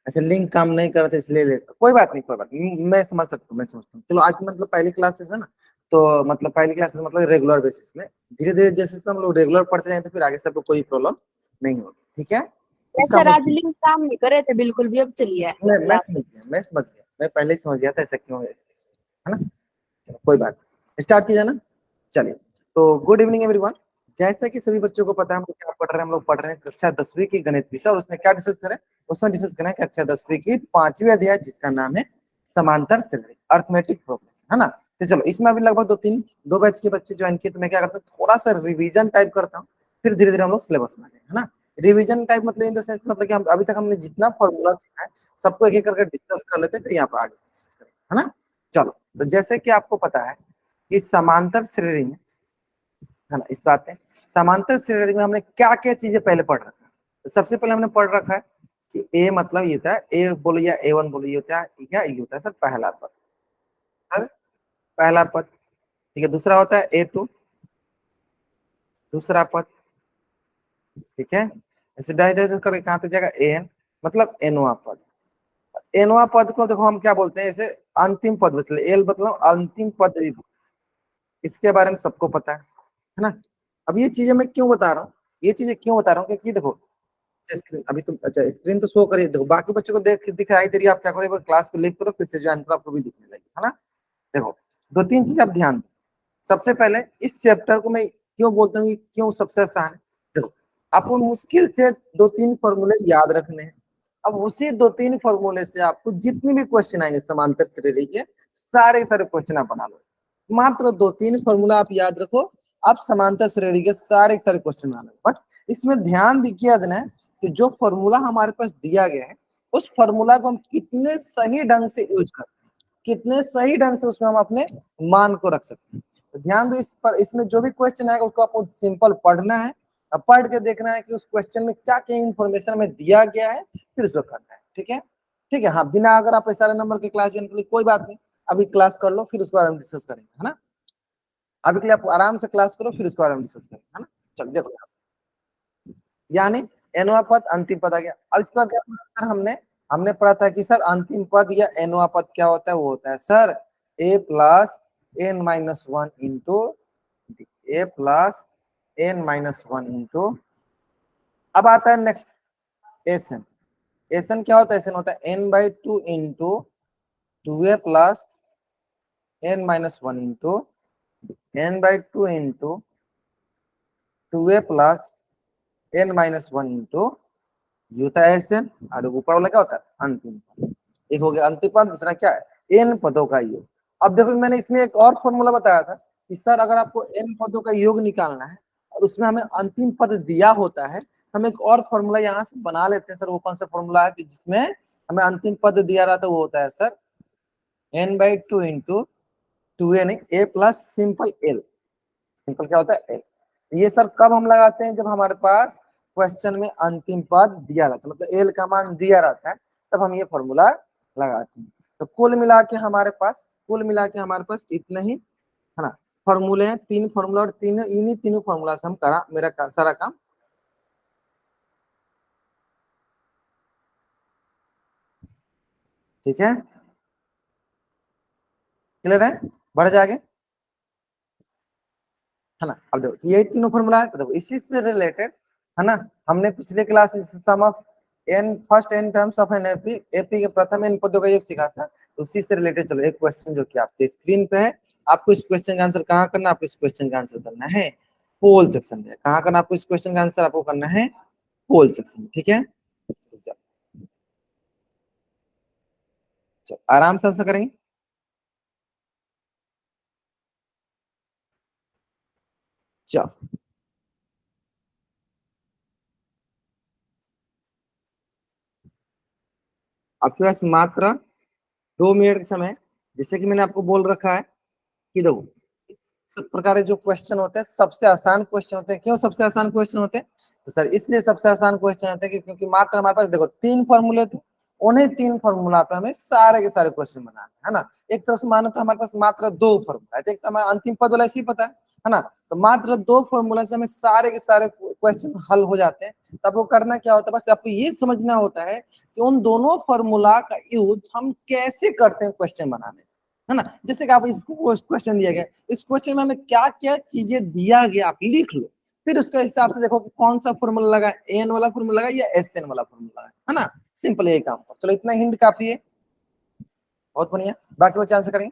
अच्छा लिंक काम नहीं कर रहा था इसलिए लेट, कोई बात नहीं कोई बात नहीं, मैं समझ सकता हूँ मैं समझता हूँ। चलो आज मतलब पहली क्लासेस है ना, तो मतलब पहली क्लासेस मतलब रेगुलर बेसिस में, धीरे धीरे जैसे हम लोग रेगुलर पढ़ते जाए तो फिर आगे सबको कोई प्रॉब्लम नहीं होगी, ठीक है। इसका सर आज मतलब लिंक काम नहीं करे थे बिल्कुल भी, अब चलिए मैं क्लास। समझ गया, मैं समझ गया, मैं पहले ही समझ गया था ऐसा क्यों है है ना। चलो कोई बात नहीं, स्टार्ट किया ना। चलिए, तो गुड इवनिंग एवरीवन। जैसा कि सभी बच्चों को पता है हम लोग क्या पढ़ रहे हैं, हम लोग पढ़ रहे हैं कक्षा 10वीं की गणित विषय, और उसमें क्या डिस्कस करें, उसमें डिस्कस करें कक्षा 10वीं की 5वीं अध्याय जिसका नाम है समांतर श्रेणी अर्थमेटिक प्रोग्रेस, है ना। तो चलो इसमें अभी लगभग दो बैच के बच्चे ज्वाइन किए, तो मैं क्या करता हूँ थोड़ा सा रिवीजन टाइप करता हूँ, फिर धीरे धीरे हम लोग सिलेबस में आ जाएंगे, है ना। रिवीजन टाइप मतलब इन द सेंस मतलब कि हम अभी तक हमने जितना फॉर्मूला सीखा है सबको एक एक करके डिस्कस कर लेते हैं, फिर यहाँ पर आगे डिस्कस करेंगे, है ना। चलो, तो जैसे कि आपको पता है कि समांतर श्रेणी में, है ना, इस बात है समांतर श्रेणी में हमने क्या क्या चीजें पहले पढ़ रखा है। तो सबसे पहले हमने पढ़ रखा है कि ए मतलब ये होता है, ए बोलो या A1 बोलो, ये होता है क्या, ये होता है सर पहला पद, सर पहला पद, ठीक है। दूसरा होता है A2, दूसरा पद, ठीक है। ऐसे डाइवर्स करके कहाँ तक जाएगा AN, मतलब एनवा पद। एनवा पद को देखो हम क्या बोलते हैं, इसे अंतिम पद, मतलब एल मतलब अंतिम पद, इसके बारे में सबको पता है ना। अब ये चीजें मैं क्यों बता रहा हूँ, ये चीजें क्यों बता रहा हूँ, क्योंकि देखो स्क्रीन अभी तुम, अच्छा स्क्रीन तो शो करिए, देखो बाकी बच्चों को दिखाई दे रही है, आप क्या करो एक बार क्लास को लिख करो फिर से ज्वाइन करो, आपको भी दिखने लगेगी, है ना। देखो दो तीन चीज आप ध्यान दो। सबसे पहले इस चैप्टर को मैं क्यों बोलता हूँ कि क्यों सबसे आसान है, देखो आपको मुश्किल से दो तीन फॉर्मूले याद रखने हैं। अब उसी दो तीन फॉर्मूले से आपको जितने भी क्वेश्चन आएंगे समांतर श्रेणी के, सारे सारे क्वेश्चन आप बना लो। मात्र दो तीन फॉर्मूला आप याद रखो, आप समांतर श्रेणी के सारे सारे क्वेश्चन बना लो। बस इसमें ध्यान दिया देना है कि जो फॉर्मूला हमारे पास दिया गया है, उस फॉर्मूला को हम कितने सही ढंग से यूज करते हैं, कितने सही ढंग से उसमें हम अपने मान को रख सकते हैं। तो ध्यान दो इस पर, इसमें जो भी क्वेश्चन आएगा उसको आपको सिंपल पढ़ना है, अब पढ़ के देखना है कि उस क्वेश्चन में क्या क्या इन्फॉर्मेशन हमें दिया गया है, फिर उसको करना है, ठीक है। ठीक है, हाँ बिना अगर आप सारे नंबर के क्लास ज्वाइन कर ली कोई बात नहीं, अभी क्लास कर लो फिर उसके बाद हम डिस्कस करेंगे, है ना। अभी के लिए आप आराम से क्लास करो फिर उसके बाद हम डिस्कस करेंगे, है ना। चलो देखो, यानी एनवा पद अंतिम पद आ गया। अब इसके बाद सर हमने हमने पढ़ा था कि सर अंतिम पद या एनवा पद क्या होता है, वो होता है sir A plus N minus one into, A plus N minus one into, अब आता है नेक्स्ट एसएन। एसएन क्या होता है, एसएन होता है N by two into two A plus N minus one into N by two into two A plus N minus one into, ये होता है एसएन, और ऊपर वाला क्या होता है अंतिम पद। एक हो गया अंतिम पद, दूसरा क्या है एन पदों का योग। अब देखो मैंने इसमें एक और फॉर्मूला बताया था कि सर अगर आपको एन पदों का योग निकालना है और उसमें हमें अंतिम पद दिया होता है, तो हम एक और फॉर्मूला यहाँ से बना लेते हैं। सर वो कौन सा फॉर्मूला है कि जिसमें हमें अंतिम पद दिया रहता है, वो होता है sir N by two into two A, नहीं A plus simple L, simple क्या होता है एल। ये सर कब हम लगाते हैं, जब हमारे पास क्वेश्चन में अंतिम पद दिया रहता है, मतलब एल का मान दिया रहता है, तब हम ये फॉर्मूला लगाते हैं। तो कुल मिला के हमारे पास इतने ही, है ना, फॉर्मूले हैं, तीन फॉर्मूला, और इन्हीं तीनों फॉर्मूला से हम करा मेरा सारा काम, ठीक है। क्लियर है, बढ़ जाएगा, है ना। अब देखो ये तीनों फॉर्मूला है, तो देखो इसी से रिलेटेड, है ना, हमने पिछले क्लास में sum of N first N terms of N AP, AP के प्रथम एन पदों का योग सीखा था। तो उसी से रिलेटेड चलो एक क्वेश्चन जो कि आपके स्क्रीन पे है, आपको इस क्वेश्चन का आंसर कहाँ करना है, आपको इस क्वेश्चन का आंसर करना है पोल सेक्शन में। कहाँ करना आपको इस क्वेश्चन का आंसर आपको करना है पोल सेक्शन में, ठीक है। चलो आराम से आंसर करेंगे। चलो आपके पास मात्र 2 मिनट का समय है। जैसे कि मैंने आपको बोल रखा है कि देखो इस प्रकार के जो क्वेश्चन होते हैं सबसे आसान क्वेश्चन होते हैं। क्यों सबसे आसान क्वेश्चन होते हैं, तो सर इसलिए सबसे आसान क्वेश्चन होते हैं कि क्योंकि मात्र हमारे पास देखो तीन फॉर्मूले थे, उन्हें तीन फॉर्मूला पे हमें सारे के सारे क्वेश्चन बनाने, है ना। एक तरफ से मानो तो हमारे पास मात्र दो फॉर्मूला है, एक तो हमें अंतिम पद वाला इसी पता है ना, तो मात्र दो फॉर्मूला से हमें सारे के सारे क्वेश्चन हल हो जाते हैं। तब वो करना क्या होता है, बस आपको ये समझना होता है कि उन दोनों फॉर्मूला का यूज हम कैसे करते हैं क्वेश्चन बनाने, है ना। जैसे कि आप इसको क्वेश्चन दिया गया, इस क्वेश्चन में हमें क्या क्या चीजें दिया गया आप लिख लो, फिर उसके हिसाब से देखो कि कौन सा फॉर्मूला लगा, एन वाला फॉर्मूला लगा या एस एन वाला फॉर्मूला है ना। सिंपल यही काम कर, चलो इतना हिंट काफी है, बहुत बढ़िया। बाकी बच्चे आंसर करेंगे।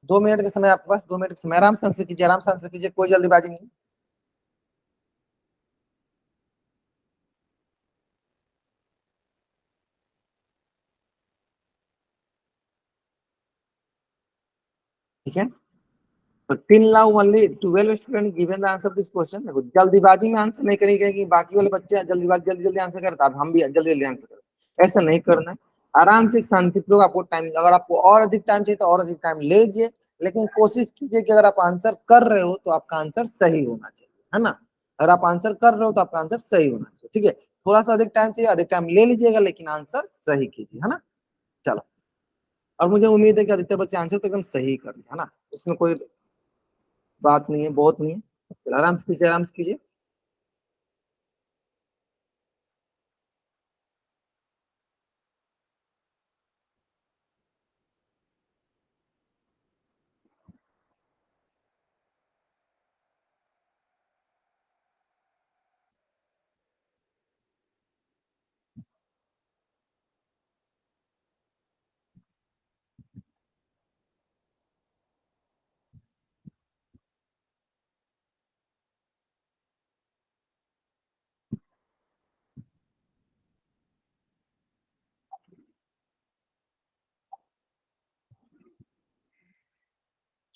2 मिनट का समय आपके पास, 2 मिनट का समय, आराम से आंसर कीजिए, आराम से आंसर कीजिए, कोई जल्दीबाजी नहीं। ठीक है, तो 10 lakh only 12 student given the answer this question. देखो जल्दीबाजी में आंसर नहीं करेंगे कि बाकी वाले बच्चे जल्दीबाजी जल्दी जल्दी आंसर करते, अब हम भी जल्दी जल्दी आंसर करें, ऐसा नहीं करना है। आराम से शांतिपूर्वक, आपको टाइम, अगर आपको और अधिक टाइम चाहिए तो और अधिक टाइम ले लीजिए, लेकिन कोशिश कीजिए कि अगर आप आंसर कर रहे हो तो आपका आंसर सही होना चाहिए, है ना। अगर आप आंसर कर रहे हो तो आपका आंसर सही होना चाहिए, ठीक है। थोड़ा सा अधिक टाइम चाहिए, अधिक टाइम ले लीजिएगा, लेकिन आंसर सही कीजिए, है ना। चलो, और मुझे उम्मीद है कि अधिकतर बच्चे आंसर तो एकदम सही कर दिया, है ना, उसमें कोई बात नहीं है, बहुत नहीं है। चलो आराम से कीजिए, आराम से कीजिए।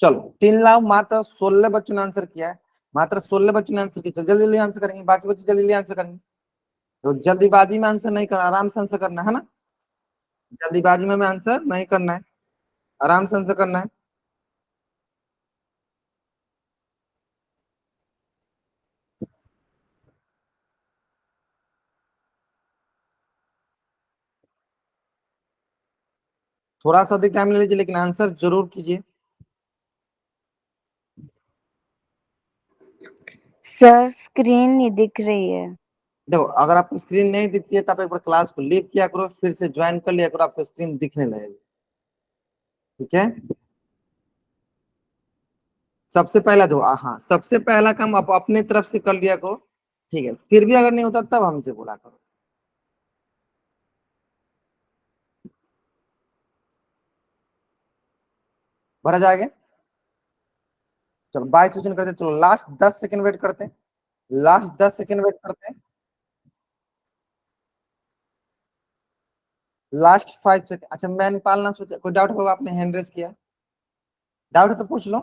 चलो 3 लाख मात्र 16 बच्चों ने आंसर किया है, मात्र 16 बच्चों ने आंसर किया, तो जल्दी जल्दी आंसर करेंगे, बाकी बच्चे जल्दी जल्दी आंसर करेंगे। तो जल्दीबाजी में आंसर नहीं करना, आराम से आंसर करना है ना। जल्दीबाजी में हमें आंसर नहीं करना है, आराम से आंसर करना है। थोड़ा सा अधिक टाइम ले लीजिए, लेकिन आंसर जरूर कीजिए। सर स्क्रीन नहीं दिख रही है। देखो अगर आपको स्क्रीन नहीं दिखती है तो आप एक बार क्लास को लीव किया करो, फिर से ज्वाइन कर लिया करो, आपको स्क्रीन दिखने लगेगी, ठीक है। सबसे पहला दो, हाँ, सबसे पहला काम आप अपने तरफ से कर लिया करो, ठीक है। फिर भी अगर नहीं होता तब हमसे बोला करो। भरा जाएगा। चलो 22 क्वेश्चन करते हैं, चलो लास्ट 10 सेकंड वेट करते हैं, लास्ट 10 सेकंड वेट करते हैं, लास्ट 5 सेकंड। अच्छा मैंने पालना सोचा, कोई डाउट होगा, आपने हैंड रेस किया, डाउट है तो पूछ लो।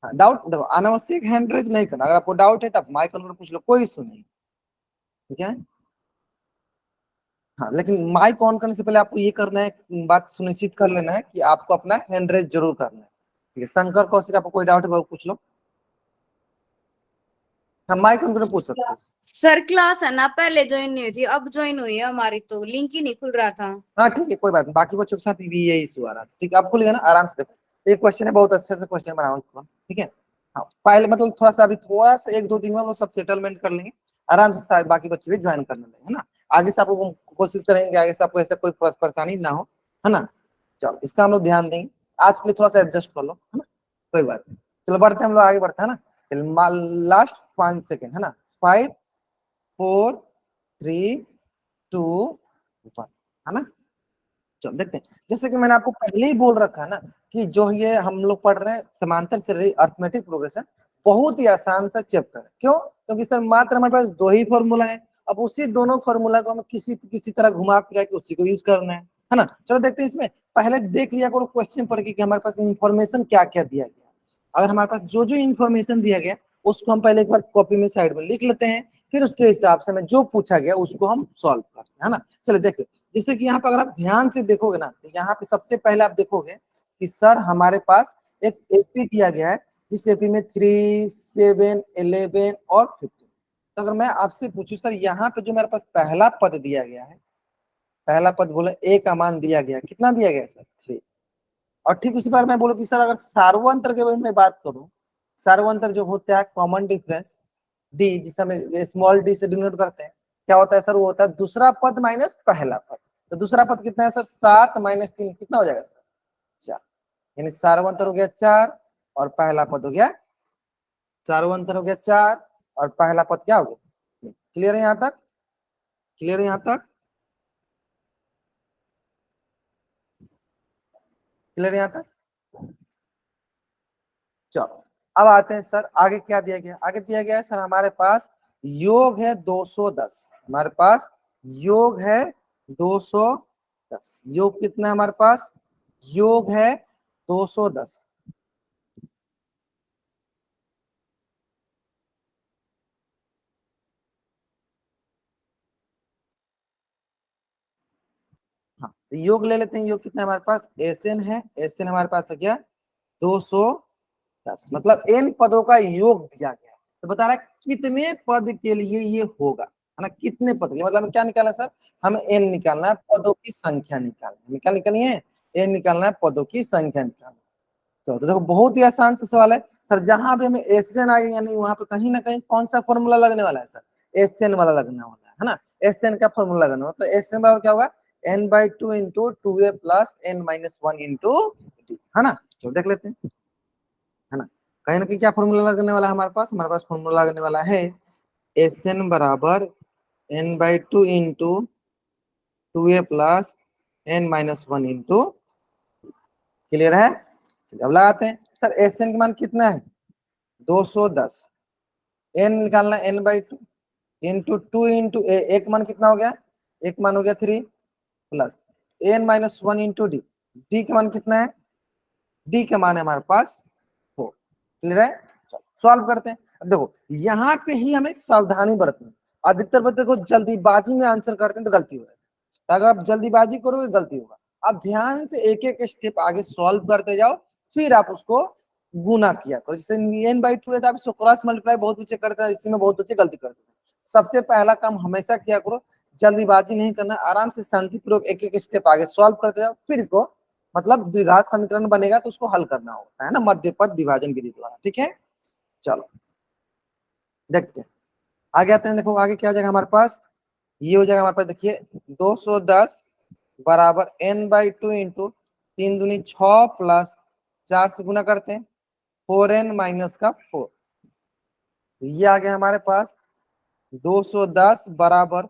हाँ, डाउट देखो अनावश्यक हैंड रेस नहीं करना, अगर आपको डाउट है तब माइक ऑन कर पूछ लो, कोई इशू नहीं, ठीक है। हाँ, लेकिन माइक ऑन करने से पहले आपको ये करना है, बात सुनिश्चित कर लेना है कि आपको अपना हैंड रेस जरूर करना है, ठीक है। शंकर कौशिक, आपको कोई डाउट है वो पूछ लो। हाँ, माइक ऑन करके पूछ सकते हो। सर क्लास है ना, पहले ज्वाइन नहीं हुई थी, अब ज्वाइन हुई है हमारी, तो लिंक ही नहीं खुल रहा था। हाँ ठीक है, कोई बात नहीं, बाकी बच्चों के साथ भी यही इशू आ रहा है, ठीक है। आप खुलेगा ना, आराम से देखो, एक क्वेश्चन है, बहुत अच्छे से क्वेश्चन बनाओ इसको, ठीक है। हाँ पहले मतलब थोड़ा सा, अभी थोड़ा सा 1 2 दिन में वो सब सेटलमेंट कर लेंगे, आराम से सारे बाकी बच्चे भी ज्वाइन करने लगे, है ना। आगे से आपको कोशिश करेंगे, आगे से आपको ऐसा कोई परेशानी ना हो, है ना। चलो इसका हम लोग ध्यान देंगे, आज के लिए थोड़ा सा एडजस्ट कर लो, है ना, कोई बात नहीं। चलो बढ़ते हैं हम लोग, आगे बढ़ते हैं ना। चलो लास्ट 5 सेकेंड, है ना, 5 4 3 2 1, है ना। चलो देखते हैं, जैसे कि मैंने आपको पहले ही बोल रखा है ना कि जो ये हम लोग पढ़ रहे हैं समांतर श्रेणी अरिथमेटिक प्रोग्रेशन, बहुत ही आसान सा चैप्टर है। क्यों? क्योंकि सर मात्र हमारे पास 2 ही फॉर्मूला है, अब उसी दोनों फॉर्मूला को हमें किसी तरह घुमा फिरा के उसी को यूज करना है ना। चलो देखते हैं, इसमें पहले देख लिया करो क्वेश्चन पढ़ के कि हमारे पास इंफॉर्मेशन क्या क्या दिया गया। अगर हमारे पास जो जो इन्फॉर्मेशन दिया गया उसको हम पहले एक बार कॉपी में साइड में लिख लेते हैं, फिर उसके हिसाब से हमें जो पूछा गया उसको हम सॉल्व करते हैं, है ना। चलो देखो, जैसे कि यहाँ पर अगर आप ध्यान से देखोगे ना, तो यहाँ पे सबसे पहले आप देखोगे कि सर हमारे पास एक एपी दिया गया है, जिस एपी में 3 7 11 और 15। तो अगर मैं आपसे पूछूं सर यहाँ पे जो मेरे पास पहला पद दिया गया है, पहला पद बोले ए का मान दिया गया, कितना दिया गया सर 3। और ठीक उसी बार मैं बोलूँ कि सर अगर सार्वंतर के बारे में बात करूं, सार्वंतर जो होता है कॉमन डिफरेंस, डी, जिसे हम स्मॉल डी से डिनोट करते हैं, क्या होता है सर? वो होता है दूसरा पद माइनस पहला पद। तो दूसरा पद कितना है सर? 7 माइनस 3 कितना हो जाएगा सर? 4। यानी सार्वंतर हो गया 4 और पहला पद हो गया, सार्वंतर हो गया 4 और पहला पद क्या हो गया? क्लियर है यहाँ तक? क्लियर है यहाँ तक? क्लियर है यहाँ तक? चलो अब आते हैं सर आगे क्या दिया गया? आगे दिया गया है सर हमारे पास योग है 210। हमारे पास योग है 210। योग कितना है हमारे पास? योग है 210। हाँ तो योग ले लेते हैं। योग कितना है हमारे पास? एसएन है। एसएन हमारे पास है क्या? 210। मतलब एन पदों का योग दिया गया है। तो बता रहा है कितने पद के लिए ये होगा, है ना? कितने पद के लिए, मतलब हमें क्या निकालना है सर? हमें एन निकालना है, पदों की संख्या निकालनी है। हमें क्या निकालनी है? एन निकालना है, पदों की संख्या निकालनी है। तो देखो बहुत ही आसान सा सवाल है सर। जहां भी हमें एसएन आएगा यानी वहां पे कहीं ना कहीं कौन सा फॉर्मूला लगने वाला है सर? एसएन वाला लगने वाला है ना? एसएन का फॉर्मूला लगने वाला। तो एसएन बराबर क्या होगा? n/2 इंटू 2a plus n-1 into D, है ना? तो देख लेते हैं, है ना? कहीं ना कहीं क्या फॉर्मूला लगने वाला है हमारे पास? हमारे पास फॉर्मूला लगने वाला है एसएन बराबर n/2 इंटू 2a plus n-1 into. Clear है? चलिए अब लगाते हैं सर। एसएन का मान कितना है? 210। एन निकालना है n/2 इंटू 2 इंटू ए, एक मान कितना हो गया? एक मान हो गया 3 plus n-1 into D. D का मान कितना है? डी का मान है हमारे पास 4। क्लियर है? चलो सॉल्व करते हैं। अब देखो यहाँ पे ही हमें सावधानी बरतनी है। अधिकतर बच्चे को जल्दीबाजी में आंसर करते हैं तो गलती हो जाती है। अगर आप जल्दीबाजी करोगे गलती होगा। आप ध्यान से एक एक स्टेप आगे सॉल्व करते जाओ, फिर आप उसको गुना किया करो। जैसे n/2 है तो आप इसको क्रॉस मल्टीप्लाई बहुत बच्चे करते हैं, इसी में बहुत बच्चे गलती करते हैं। सबसे पहला काम हमेशा क्या करो, जल्दीबाजी नहीं करना, आराम से शांतिपूर्वक एक एक स्टेप आगे सॉल्व करते जाओ, फिर इसको मतलब द्विघात समीकरण बनेगा तो उसको हल करना होता है ना, मध्य पद विभाजन विधि द्वारा। ठीक है, चलो देखते हैं आगे आते हैं। देखो आगे क्या हो जाएगा हमारे पास? ये हो जाएगा हमारे पास, देखिए 210 बराबर n/2 इंटू 3 दूनी 6 प्लस 4 से गुना करते हैं 4n माइनस का 4। ये आ गया हमारे पास 210 बराबर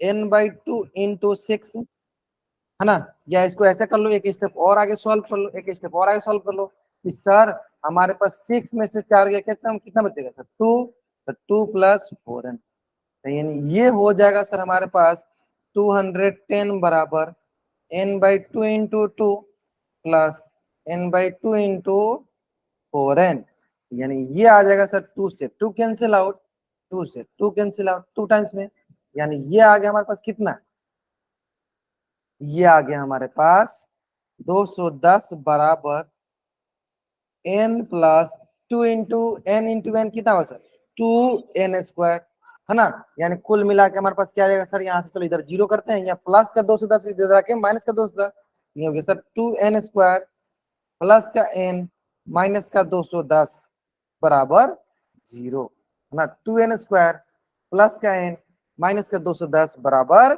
n/2 इंटू 6, है ना? या इसको ऐसे कर लो, एक स्टेप और आगे सॉल्व कर लो, एक स्टेप और आगे सॉल्व कर लो कि सर हमारे पास 6 में से 4 गया, कितना कितना बचेगा सर? 2। तो 2 प्लस 4n, यानी ये हो जाएगा सर हमारे पास 210 बराबर n/2 into 2 plus n/2 into 4n। यानी ये आ जाएगा सर 2 से 2 कैंसिल आउट, 2 से 2 कैंसिल आउट 2 टाइम्स में। यानी ये आ गया हमारे पास कितना? ये आ गया हमारे पास 210 बराबर n plus 2 into N into N कितना होगा सर? 2n स्क्वायर, है ना? यानी कुल मिला के हमारे पास क्या आ जाएगा सर? यहाँ से चलो इधर जीरो करते हैं, या प्लस का 210 इधर आके माइनस का 210, ये हो गया सर 2n स्क्वायर प्लस का n माइनस का 210 बराबर 0, है ना? 2n स्क्वायर प्लस का n माइनस का 210 बराबर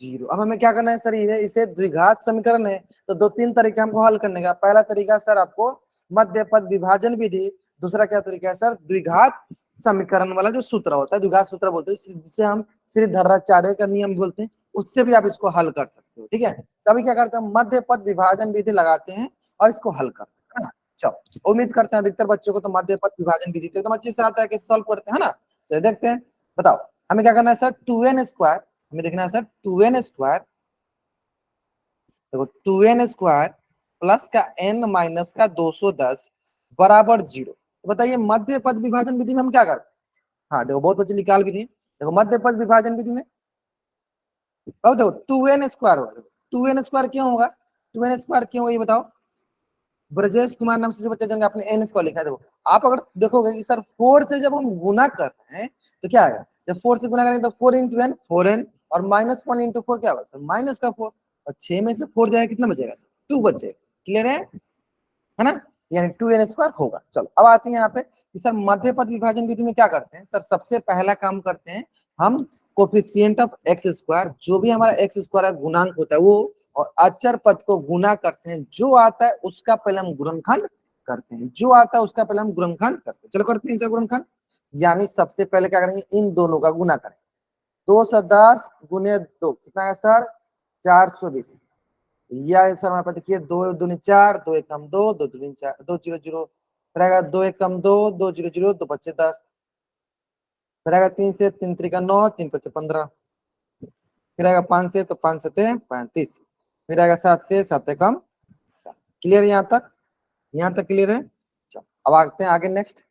0। अब हमें क्या करना है सर? ये इसे द्विघात समीकरण है तो दो तीन तरीके हमको हल करने का। पहला तरीका सर आपको मध्य पद विभाजन विधि, दूसरा क्या तरीका है सर? द्विघात समीकरण वाला जो सूत्र होता है, द्विघात सूत्र बोलते हैं, जिसे हम श्रीधराचार्य का नियम बोलते हैं, उससे भी आप इसको हल कर सकते हो। ठीक है, तभी क्या करते हैं? मध्य पद विभाजन विधि लगाते हैं और इसको हल करते हैं, है ना? चलो उम्मीद करते हैं अधिकतर बच्चों को तो मध्य पद विभाजन विधि तो एकदम अच्छे से आता है, कैसे सॉल्व करते हैं, है ना? तो देखते हैं, बताओ हमें क्या करना है सर? 2n स्क्वायर, हमें देखना है सर 2n स्क्वायर, देखो 2n स्क्वायर प्लस का n माइनस का 210 बराबर 0। तो बताइए मध्य पद विभाजन विधि में हम क्या करते हैं? हाँ देखो बहुत बच्चे निकाल भी दिए। देखो मध्य पद विभाजन विधि में देखो 2n स्क्वायर होगा। 2n स्क्वायर क्यों होगा? 2n स्क्वायर क्यों होगा ये बताओ? ब्रजेश कुमार नाम से जो बच्चे जाएंगे, आपने n स्क्वायर लिखा है। देखो आप अगर देखोगे कि सर 4 से जब हम गुना कर रहे हैं तो क्या आएगा? जब 4 से गुना करेंगे तो 4 इंटू n 4n, और माइनस 1 इंटू 4 क्या होगा सर? माइनस का 4, और 6 में से 4 जाएगा कितना बचेगा सर? 2 बचेगा। क्लियर है ना? यानी 2n² होगा। चलो अब आते हैं यहाँ पे कि सर मध्य पद विभाजन विधि में क्या करते हैं सर, सबसे पहला काम करते हैं हम कोफिशिएंट ऑफ x², जो भी हमारा x² है गुणांक होता है वो, और अचर पद को गुना करते हैं, जो आता है उसका पहले हम गुणनखंड करते हैं, जो आता है उसका पहले हम गुणनखंड करते हैं। चलो करते हैं इसका गुणनखंड, यानी सबसे पहले क्या करेंगे, इन दोनों का गुना करें। 210 गुने 2 कितना है सर, 420। या सर हमारे पास देखिए 2 दूनी 4, 2 एकम 2, 2 दूनी 4, 2 0 0 फिर आएगा 2 एकम 2, 2 0 0, 2 बच्चे 10, फिर आएगा 3 से 3 त्रिका 9, 3 बच्चे 15, फिर आएगा 5 से तो 5 से 35, फिर आएगा 7 से 7 एकम 7। क्लियर यहाँ तक, यहाँ तक क्लियर है। चलो अब आते हैं आगे नेक्स्ट,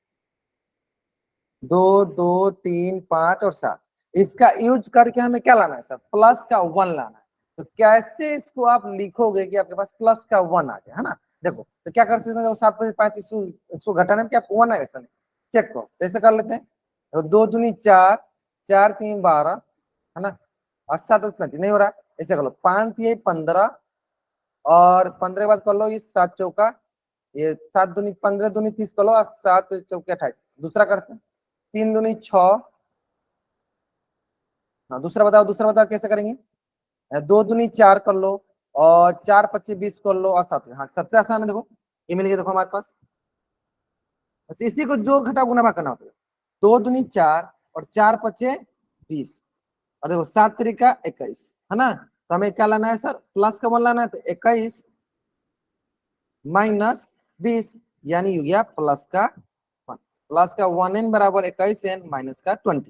2 2 3 5 और 7, इसका यूज करके हमें क्या लाना है सर, प्लस का 1 लाना है। तो कैसे इसको आप लिखोगे कि आपके पास प्लस का 1 आ जाए, है ना। देखो तो क्या कर सकते हैं, 7 में 5 इसको घटाने में क्या 1 आएगा सर, चेक करो। तो ऐसे कर लेते हैं, तो 2 दूनी 4, 4 3 12, है ना, और 7 35 नहीं हो रहा, ऐसे कर लो 5 3 15, और 15 के बाद कर लो ये 7 चौका, ये 7 दूनी 15 दूनी 30 कर लो, और 7 चौके 28। दूसरा करते हैं, 3 दूनी 6, हाँ दूसरा बताओ, दूसरा बताओ कैसे करेंगे, 2 दूनी 4 कर लो, और 4 25 20 कर लो, और 7, हाँ सबसे आसान है, देखो ये मिल गया, देखो हमारे पास बस इसी को जोड़ घटा गुना भाग करना होता है। 2 दूनी 4 और 4 पचे 20, और देखो 7 तरीका 21, है ना। तो हमें क्या लाना है सर, प्लस का 1 लाना है, तो 21 माइनस 20, यानी हो गया प्लस का 1। प्लस का 1n बराबर 21n माइनस का 20,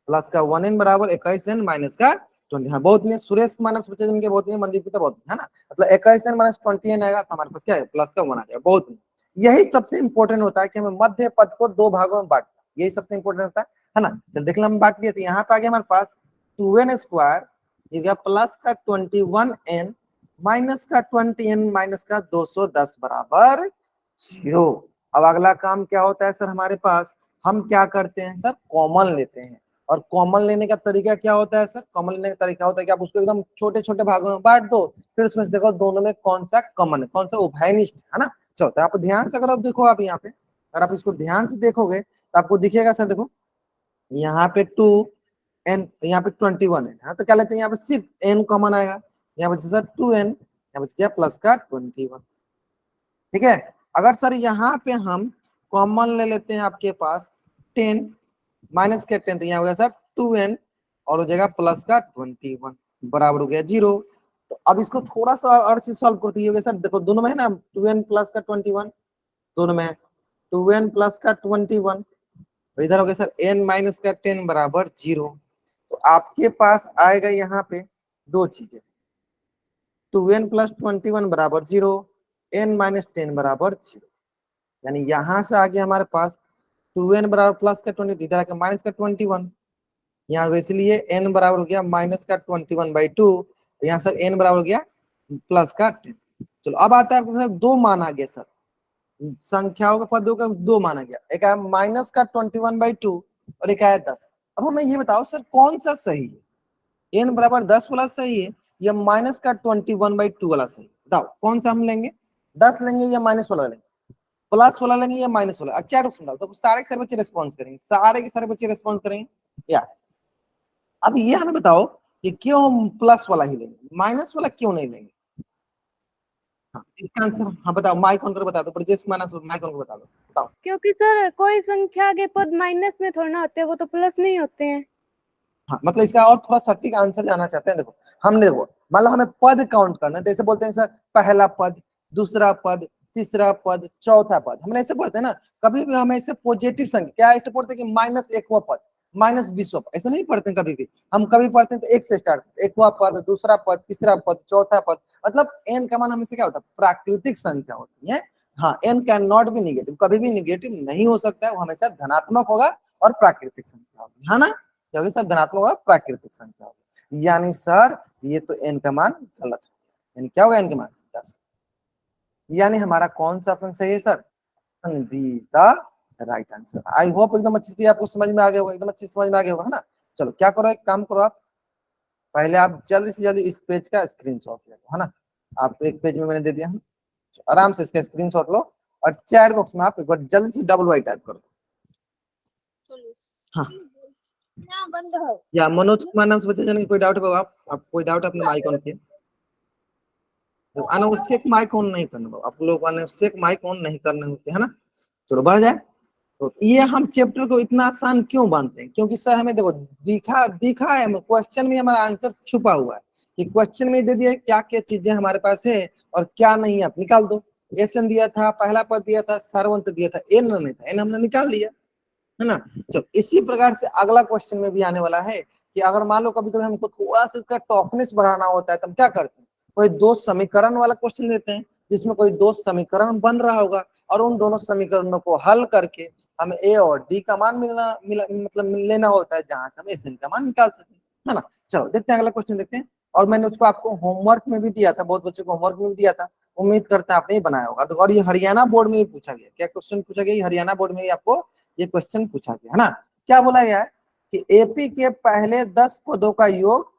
प्लस का 1n बराबर 21n माइनस का 20। हाँ बहुत नहीं, सुरेश कुमार बच्चे जिनके बहुत नहीं, मनदीप की तो बहुत नहीं, है ना। मतलब 21n माइनस 20n आएगा तो हमारे पास क्या है, प्लस का 1 आ जाएगा, बहुत नहीं। यही सबसे इंपॉर्टेंट होता है कि हमें मध्य पद को 2 भागों में बांटना, यही सबसे इंपॉर्टेंट होता है ना। चल देख लो हम बांट लिए, तो यहाँ पे आ गया हमारे पास 2n² ये गया प्लस का 21n माइनस का 20n माइनस का 210 बराबर 0। अब अगला काम क्या होता है सर, हमारे पास हम क्या करते हैं सर, कॉमन लेते हैं। और कॉमन लेने का तरीका क्या होता है सर, कॉमन लेने का तरीका होता है कि आप उसको एकदम छोटे छोटे भागों में बांट दो, फिर उसमें से देखो दोनों में कौन सा कॉमन है, कौन सा उभयनिष्ठ है ना। चलो तो आप ध्यान से अगर आप देखो, आप यहाँ पे अगर आप इसको ध्यान से देखोगे तो आपको दिखेगा सर, देखो यहाँ पे 2n, यहाँ पे 21 है, तो क्या लेते हैं यहाँ पे सिर्फ n कॉमन आएगा, यहाँ पे सर 2n, यहाँ पे क्या प्लस का 21। ठीक है, अगर सर यहाँ पे हम कॉमन ले लेते हैं आपके पास 10 माइनस के 10, तो यहाँ हो गया सर 2n और हो जाएगा प्लस का 21 बराबर हो गया 0। तो अब इसको थोड़ा सा और से सॉल्व करते ही हो गया सर, देखो दोनों में है ना 2n प्लस का 21, दोनों में 2n प्लस का 21, तो इधर हो गया सर n माइनस का 10 बराबर 0। तो आपके पास आएगा यहाँ पे दो चीजें, 2n प्लस 21 बराबर 0, n माइनस 10 बराबर 0, यानी यहां से आ गया हमारे पास 2n बराबर प्लस का 20, इधर आके माइनस का 21, यहाँ इसलिए n बराबर हो गया माइनस का 21/2, यहाँ सर n बराबर हो गया प्लस का 10। चलो अब आता है आपके पास दो मान आ गया सर, संख्याओं के पदों का दो माना गया, एक आया माइनस का 21/2 और एक आया 10। अब हमें ये बताओ सर कौन सा सही है, n बराबर 10 वाला सही है या माइनस का 21/2 वाला सही, बताओ कौन सा हम लेंगे, 10 लेंगे या माइनस वाला लेंगे, प्लस वाला लेंगे या माइनस वाला। अच्छा ऑप्शन डाल, तो सारे के सारे बच्चे रिस्पॉन्स करेंगे, सारे के सारे बच्चे रिस्पॉन्स करेंगे या। अब ये हमें बताओ कि क्यों हम प्लस वाला ही लेंगे, माइनस वाला क्यों नहीं लेंगे। हाँ इसका आंसर, हाँ बताओ, माइक ऑन कर बता दो, ब्रजेश माइनस माइक ऑन कर बता दो, बताओ। क्योंकि सर कोई संख्या के पद माइनस में थोड़ा ना होते हैं, वो तो प्लस में ही होते हैं। हाँ मतलब इसका और थोड़ा सटीक आंसर जाना चाहते हैं, देखो हमने देखो मतलब हमें पद काउंट करना है, तो ऐसे बोलते हैं सर पहला पद, दूसरा पद, तीसरा पद, चौथा पद, हमने ऐसे पढ़ते हैं ना। कभी भी हम ऐसे पॉजिटिव संख्या क्या ऐसे पढ़ते हैं कि -1वां पद, -20वां पद, ऐसे नहीं पढ़ते हैं। कभी भी हम कभी पढ़ते हैं तो एक से स्टार्ट, 1वां पद, दूसरा पद, तीसरा पद, चौथा पद, मतलब n का मान हमेशा क्या होता है, प्राकृतिक संख्या होती है। हाँ n can not be negative, कभी भी निगेटिव नहीं हो सकता है, वो हमेशा धनात्मक होगा और प्राकृतिक संख्या होगी, है ना। क्योंकि सर धनात्मक होगा, प्राकृतिक संख्या होगी, यानी सर ये तो n का मान गलत हो गया, क्या होगा n का मान 10, यानी हमारा कौन सा ऑप्शन सही है sir, be the right answer. I hope एकदम अच्छे से आपको समझ में आ गया होगा, एकदम अच्छे से समझ में आ गया होगा, है ना। चलो क्या करो, एक काम करो, आप पहले आप जल्दी से जल्दी इस पेज का स्क्रीनशॉट ले लो, है ना। आपको एक पेज में मैंने दे दिया है, आराम से इसका स्क्रीनशॉट लो और चैट बॉक्स में आप एक बार जल्दी से डबल वाई टाइप कर दो। हाँ बंद है। या मनोज कुमार नाम से बच्चे जाने कोई डाउट है बाबू? आप कोई डाउट अपने माइक ऑन किए? तो अनावश्यक माइक ऑन नहीं करना बाबू, आप लोग अनावश्यक माइक ऑन नहीं करने होते है ना। चलो बढ़ जाए। तो ये हम चैप्टर को इतना आसान क्यों मानते हैं? क्योंकि सर हमें देखो दिखा है, क्वेश्चन में हमारा आंसर छुपा हुआ है कि क्वेश्चन में दे दिया क्या क्या चीजें हमारे पास है और क्या नहीं है, आप निकाल दो। एसन दिया था, पहला पद दिया था, सर्वंत दिया था, एन नहीं था, एन हमने निकाल लिया है ना। चलो इसी प्रकार से अगला क्वेश्चन में भी आने वाला है कि अगर मान लो कभी कभी हमको थोड़ा सा इसका टॉपनेस बढ़ाना होता है तो हम क्या करते हैं, कोई दो समीकरण वाला क्वेश्चन देते हैं जिसमें कोई दो समीकरण बन रहा होगा और उन दोनों समीकरणों को हल करके हमें ए और डी का मान मतलब लेना होता है, जहां से हम एस एन का मान निकाल सकें, है ना। चलो देखते हैं अगला क्वेश्चन देखते हैं। और मैंने उसको आपको होमवर्क में भी दिया था, बहुत बच्चों को होमवर्क में भी दिया था, उम्मीद करता है आपने ही बनाया होगा। तो और ये हरियाणा बोर्ड में भी पूछा गया, क्या क्वेश्चन पूछा गया? हरियाणा बोर्ड में भी आपको ये क्वेश्चन पूछा गया है ना। क्या बोला गया है कि एपी के पहले 10 पदों का योग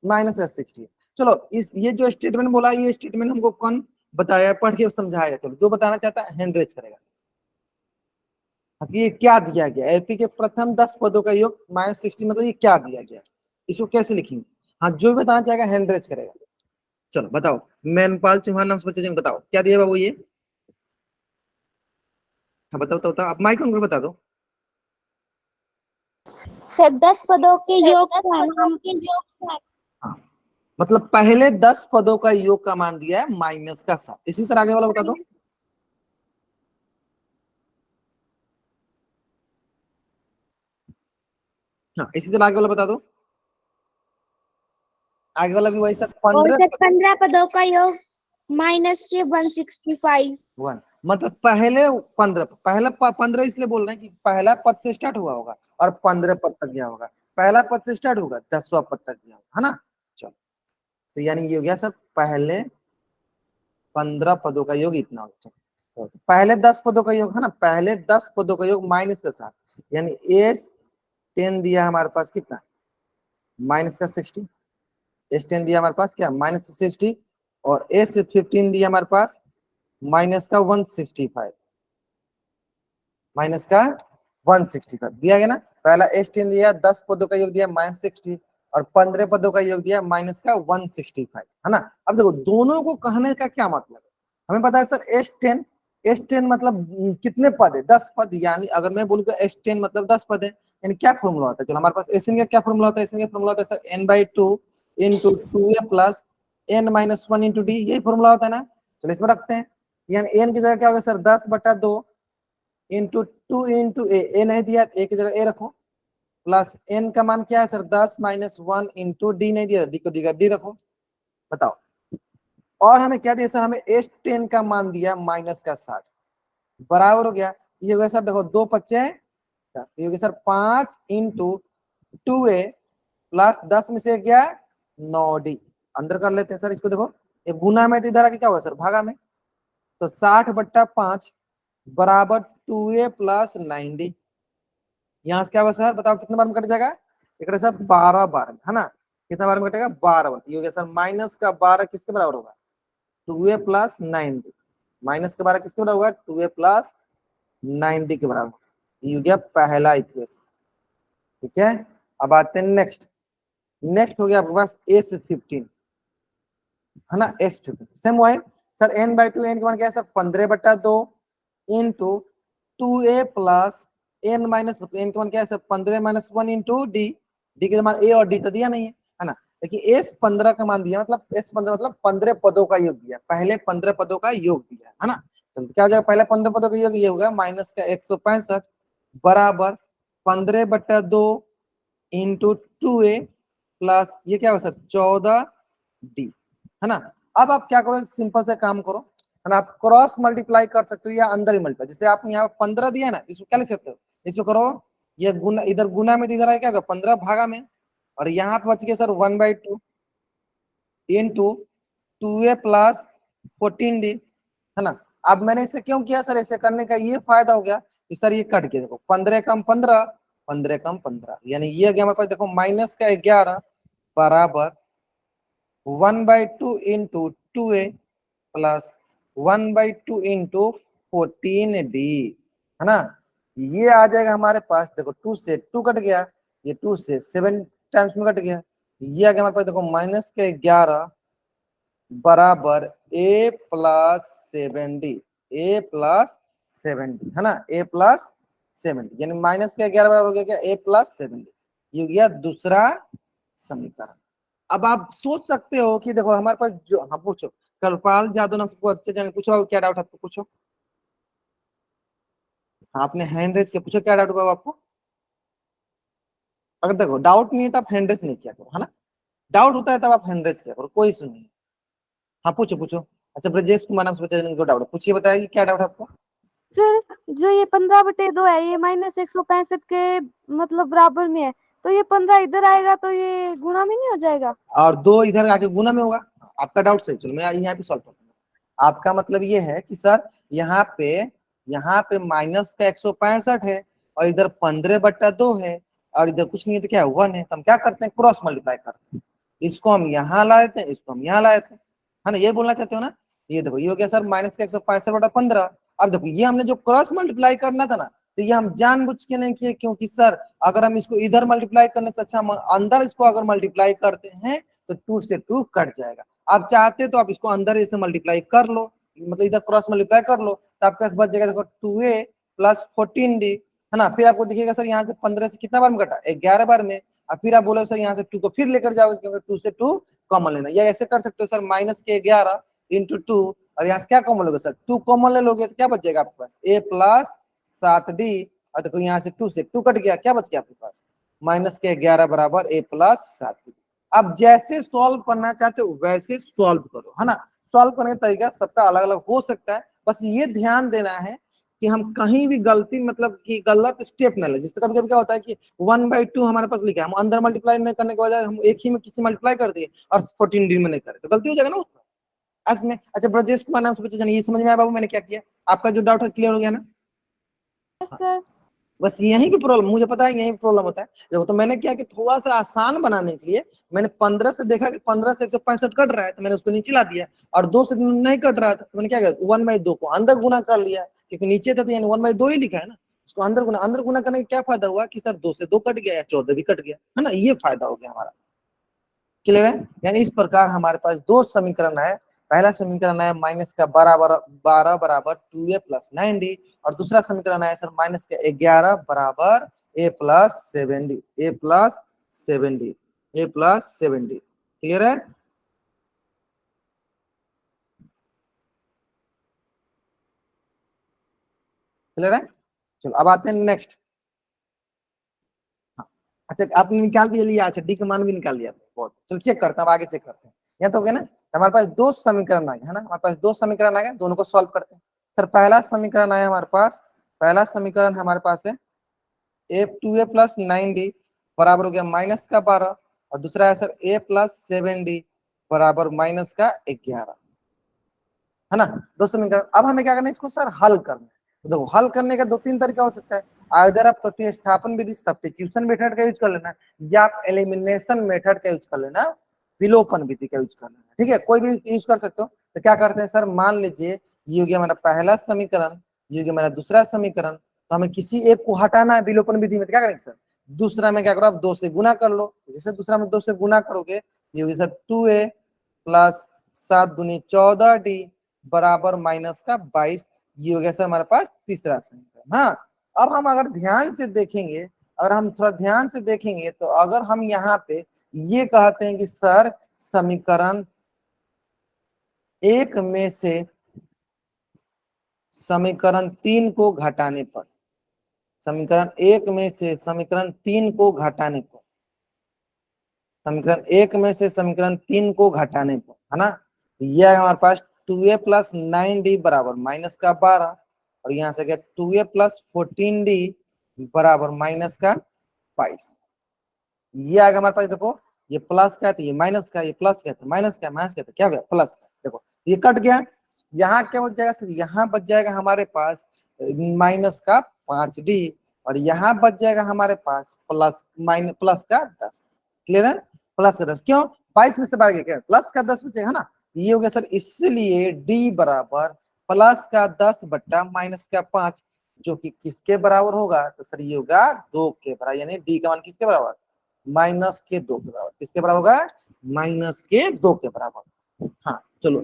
-60। चलो इस ये जो स्टेटमेंट बोला, ये स्टेटमेंट हमको कौन बताया, पढ़ के समझाएगा। चलो जो बताना चाहता है हैंड रेज करेगा। ये क्या दिया गया? एपी के प्रथम 10 पदों का योग -60 मतलब ये क्या दिया गया, इसको कैसे लिखेंगे? हाँ जो भी बताना चाहेगा हैंड रेज करेगा। चलो बताओ, मैनपाल चौहान नाम से बच्चे बताओ क्या दिया बाबू ये? हाँ बताओ बताओ, आप माइक ऑन बता दो। सर 10 पदों के योग से हम हाँ मतलब पहले 10 पदों का योग का मान दिया है -7। इसी तरह आगे वाला बता दो। हाँ इसी तरह आगे वाला बता दो। आगे वाला भी वही सर, 15 पदों का योग -165। मतलब पहले 15, पहला 15 इसलिए बोल रहे हैं कि पहला पद से स्टार्ट हुआ होगा और 15 पद तक गया होगा। पहला पद से स्टार्ट होगा, 10वां पद तक गया होगा, है ना। चलो तो यानी ये हो गया सर पहले 15 पदों का योग इतना हो गया। तो पहले 10 पदों का योग है ना, पहले 10 पदों का योग -7 यानी S10 दिया हमारे पास कितना, -60। S10 दिया हमारे पास क्या, -60 और S15 दिया हमारे पास -165, -165 दिया गया ना। पहला S10 दिया, 10 पदों का योग दिया -60 और 15 पदों का योग दिया -165, है ना। अब देखो दोनों को कहने का क्या मतलब है, हमें पता है सर S10 मतलब कितने पद है, 10 पद। यानी अगर मैं बोलूँ S10 मतलब 10 पद है, यानी क्या फॉर्मूला होता है? चलो हमारे पास एसएन का क्या फॉर्मूला होता है? एसएन का फॉर्मूला होता है sir n/2 × 2a plus n - 1 × d, यही फॉर्मूला होता है ना। चलो इसमें रखते हैं, यानी n की जगह क्या होगा सर 10/2 इंटू 2 इंटू ए नहीं दिया, ए की जगह ए रखो, प्लस n का मान क्या है सर 10 - 1 इंटू डी नहीं दिया, डी को दिया डी रखो। बताओ और हमें क्या दिया सर, हमें S10 का मान दिया -60 बराबर हो गया। ये हो गया सर देखो 2 5 10, ये हो गया सर 5 इंटू 2a प्लस 10 में से गया 9d, अंदर कर लेते हैं सर इसको। देखो ये गुना में तो इधर आके क्या होगा सर भागा में, तो 60/5 बराबर 2a प्लस 9d। यहाँ से क्या होगा सर बताओ कितने बार में कट जाएगा, एक सर 12 बार है ना। कितना बार में कटेगा, 12 बार। ये हो गया सर -12 किसके बराबर होगा, 2a प्लस 9d। -12 किसके बराबर होगा, 2a प्लस 9d के बराबर। ये हो गया पहला इक्वेशन, ठीक है। अब आते हैं नेक्स्ट हो गया आपके पास S15, है ना। S15 सेम हुआ है सर n/2, n का मान क्या है sir 15/2 into 2a plus n minus, मतलब n का मान क्या है सर 15 - 1 इंटू डी, डी का मान a और d तो दिया नहीं है ना। देखिए S15 का मान दिया, मतलब S15 मतलब 15 पदों का योग दिया, पहले 15 पदों का योग दिया, है ना। तो क्या हो जाएगा, पहले 15 पदों का योग ये होगा -165 बराबर 15/2 इंटू 2a प्लस ये क्या होगा सर 14d, है ना। अब आप क्या करो, सिंपल से काम करो, है ना। आप क्रॉस मल्टीप्लाई कर सकते हो या अंदर ही मल्टीप्लाई, जैसे आप यहाँ 15 दिया ना, इसको क्या लिख सकते हो, इसको करो ये गुना, इधर गुना में इधर आए क्या होगा 15 भागा में, और यहाँ पे बच गया sir 1/2 into 2a plus 14d, है ना। अब मैंने इसे क्यों किया सर, ऐसे करने का ये फायदा हो गया कि सर ये कट गया, देखो 15 कम 15, 15 कम 15, यानी ये गया हमारे पास देखो -11 बराबर 1/2 into 2a plus 1/2 into 14d, है ना। ये आ जाएगा हमारे पास, देखो 2 से 2 कट गया, ये 2 से 7 टाइम्स में कट गया, ये आ गया हमारे पास, देखो माइनस के 11 बराबर a plus 7d, a plus 7d, है ना, a प्लस 7d, यानी माइनस के 11 बराबर हो गया क्या, a प्लस 7d। ये हो गया दूसरा समीकरण। अब आप सोच सकते हो कि देखो हमारे पास जो, हाँ पूछो, कलपाल जादव नाम सबको अच्छे जाने, पूछो क्या डाउट आपको, पूछो। हाँ, आपने हैंड रेस किया, पूछो क्या डाउट हुआ आपको। अगर देखो डाउट नहीं है तो आप हैंड रेस नहीं किया करो, है ना, डाउट होता है तब आप हैंड रेस किया करो, कोई इशू नहीं है। हाँ पूछो पूछो। अच्छा ब्रजेश कुमार नाम से बच्चा जिनको डाउट, पूछिए, बताइए क्या डाउट है आपको। सर जो ये 15/2 है ये -165 के मतलब बराबर में है, तो ये 15 इधर आएगा तो ये गुणा में नहीं हो जाएगा? और 2 इधर आके गुना में होगा, आपका डाउट सही। चलो मैं यहाँ पे सॉल्व करता हूँ। आपका मतलब ये है कि सर यहाँ पे माइनस का 165 है और इधर 15/2 है और इधर कुछ नहीं है तो क्या 1 है, तो हम क्या करते हैं, क्रॉस मल्टीप्लाई करते हैं, इसको हम यहाँ ला देते हैं, इसको हम यहाँ ला देते हैं, है ना, ये बोलना चाहते हो ना। ये देखो ये हो गया सर माइनस का 165/15। अब देखो ये हमने जो क्रॉस मल्टीप्लाई करना था ना, तो ये हम जानबूझ के नहीं किए, क्योंकि सर अगर हम इसको इधर मल्टीप्लाई करने से अच्छा हम अंदर इसको अगर मल्टीप्लाई करते हैं तो 2 से 2 कट जाएगा। आप चाहते तो आप इसको अंदर इसे मल्टीप्लाई कर लो, मतलब इधर क्रॉस मल्टीप्लाई कर लो, तो आपके पास बच जाएगा देखो 2a प्लस 14d, है ना। फिर आपको दिखेगा सर यहाँ से 15 से कितना बार में कटा, 11 बार में। और फिर आप बोलो सर यहाँ से 2 को फिर लेकर जाओगे, क्योंकि 2 से 2 कॉमन लेना, या ऐसे कर सकते हो सर माइनस के 11 इंटू 2, और यहाँ से क्या कॉमन लोगे सर, 2 कॉमन ले लोगे तो क्या बच जाएगा आपके पास, a प्लस 7d, और देखो यहाँ से 2 से 2 कट गया, क्या बच गया आपके पास, माइनस के 11 बराबर a प्लस 7d। अब जैसे सॉल्व करना चाहते हो वैसे सॉल्व करो, है ना। सॉल्व करने का तरीका सबका अलग अलग हो सकता है, बस ये ध्यान देना है कि हम कहीं भी गलती, मतलब कि गलत स्टेप न ले। जिससे कभी कभी क्या होता है कि 1/2 हमारे पास लिखा है, हम अंदर मल्टीप्लाई नहीं करने के बजाय हम एक ही में किसी मल्टीप्लाई कर दिए और 14d में नहीं करे, तो गलती हो जाएगा ना उसमें। में अच्छा ब्रजेश कुमार नाम से बच्चे जानिए, ये समझ में आया बाबू मैंने क्या किया, आपका जो डाउट है क्लियर हो गया ना। सर बस यही की प्रॉब्लम, मुझे पता है यही प्रॉब्लम होता है। देखो तो मैंने क्या कि थोड़ा सा आसान बनाने के लिए मैंने 15 से देखा कि 15 से 165 कट रहा है, तो मैंने उसको नीचे ला दिया, और 2 से नहीं कट रहा था तो मैंने क्या किया, 1/2 को अंदर गुना कर लिया, क्योंकि नीचे था तो यानी 1/2 ही लिखा है ना, उसको अंदर गुना करने का क्या फायदा हुआ कि सर 2 से 2 कट गया या 14 भी कट गया, है ना, ये फायदा हो गया हमारा। क्लियर है, यानी इस प्रकार हमारे पास 2 समीकरण है। पहला समीकरण है माइनस का 12 बराबर 2a प्लस 9d, और दूसरा समीकरण है सर माइनस का 11 बराबर a plus 7d, a plus 7d, a plus 7d। Clear है। क्लियर है, चलो अब आते हैं नेक्स्ट। हाँ, अच्छा आपने निकाल भी लिया, अच्छा डी का मान भी निकाल लिया, बहुत चलो चेक करते हैं, अब आगे चेक करते हैं। यहाँ तो हो गया ना, हमारे पास 2 समीकरण आ गए, है ना, हमारे पास 2 समीकरण आ गए, दोनों को सॉल्व करते हैं। सर पहला समीकरण आया हमारे पास, पहला समीकरण हमारे पास है a प्लस 9d बराबर हो गया माइनस का 12, और दूसरा है सर a प्लस 7d बराबर माइनस का 11, है ना। 2 समीकरण, अब हमें क्या करना है, इसको सर हल करना है। तो देखो हल करने का 2-3 तरीका हो सकता है, अगर आप प्रतिस्थापन विधि सब्स्टिट्यूशन मेथड का यूज कर लेना, या आप एलिमिनेशन मेथड का यूज कर लेना, विलोपन विधि का यूज कर लेना, ठीक है, कोई भी यूज कर सकते हो। तो क्या करते हैं सर, मान लीजिए ये हो गया हमारा पहला समीकरण, ये हो गया हमारा दूसरा समीकरण, तो हमें किसी एक को हटाना है विलोपन विधि में, तो क्या करेंगे सर, दूसरा में क्या करो आप 2 से गुना कर लो, जैसे दूसरा में 2 से गुना करोगे, ये होगी सर 2a प्लस 7 दूनी 14d बराबर माइनस का 22। ये हो गया सर हमारे पास तीसरा समीकरण। हाँ, अब हम अगर ध्यान से देखेंगे, अगर हम थोड़ा ध्यान से देखेंगे, तो अगर हम यहाँ पे ये कहते हैं कि सर समीकरण 1 में से समीकरण 3 को घटाने पर, समीकरण 1 में से समीकरण 3 को घटाने पर, समीकरण 1 में से समीकरण 3 को घटाने पर, है ना, यह हमारे पास 2a प्लस 9d बराबर माइनस का 12, और यहाँ से गया 2a प्लस 14d बराबर माइनस का 22। ये आ गया हमारे पास, देखो ये प्लस का है तो ये माइनस का, ये प्लस का है तो माइनस का, माइनस का तो क्या हो गया प्लस का, देखो ये कट गया। यहाँ क्या बच जाएगा सर, यहाँ बच जाएगा हमारे पास माइनस का 5d, और यहाँ बच जाएगा हमारे पास प्लस का 10। क्लियर है, प्लस का 10, क्यों 22 में से बाहर गया, प्लस का 10 बचेगा, है ना। ये हो गया सर, इसलिए d बराबर प्लस का 10 बट्टा माइनस का 5, जो कि किसके बराबर होगा? तो सर ये होगा 2 के बराबर, यानी डी का मान किसके बराबर? माइनस के 2 के बराबर। किसके बराबर होगा? माइनस के 2 के बराबर। हाँ चलो,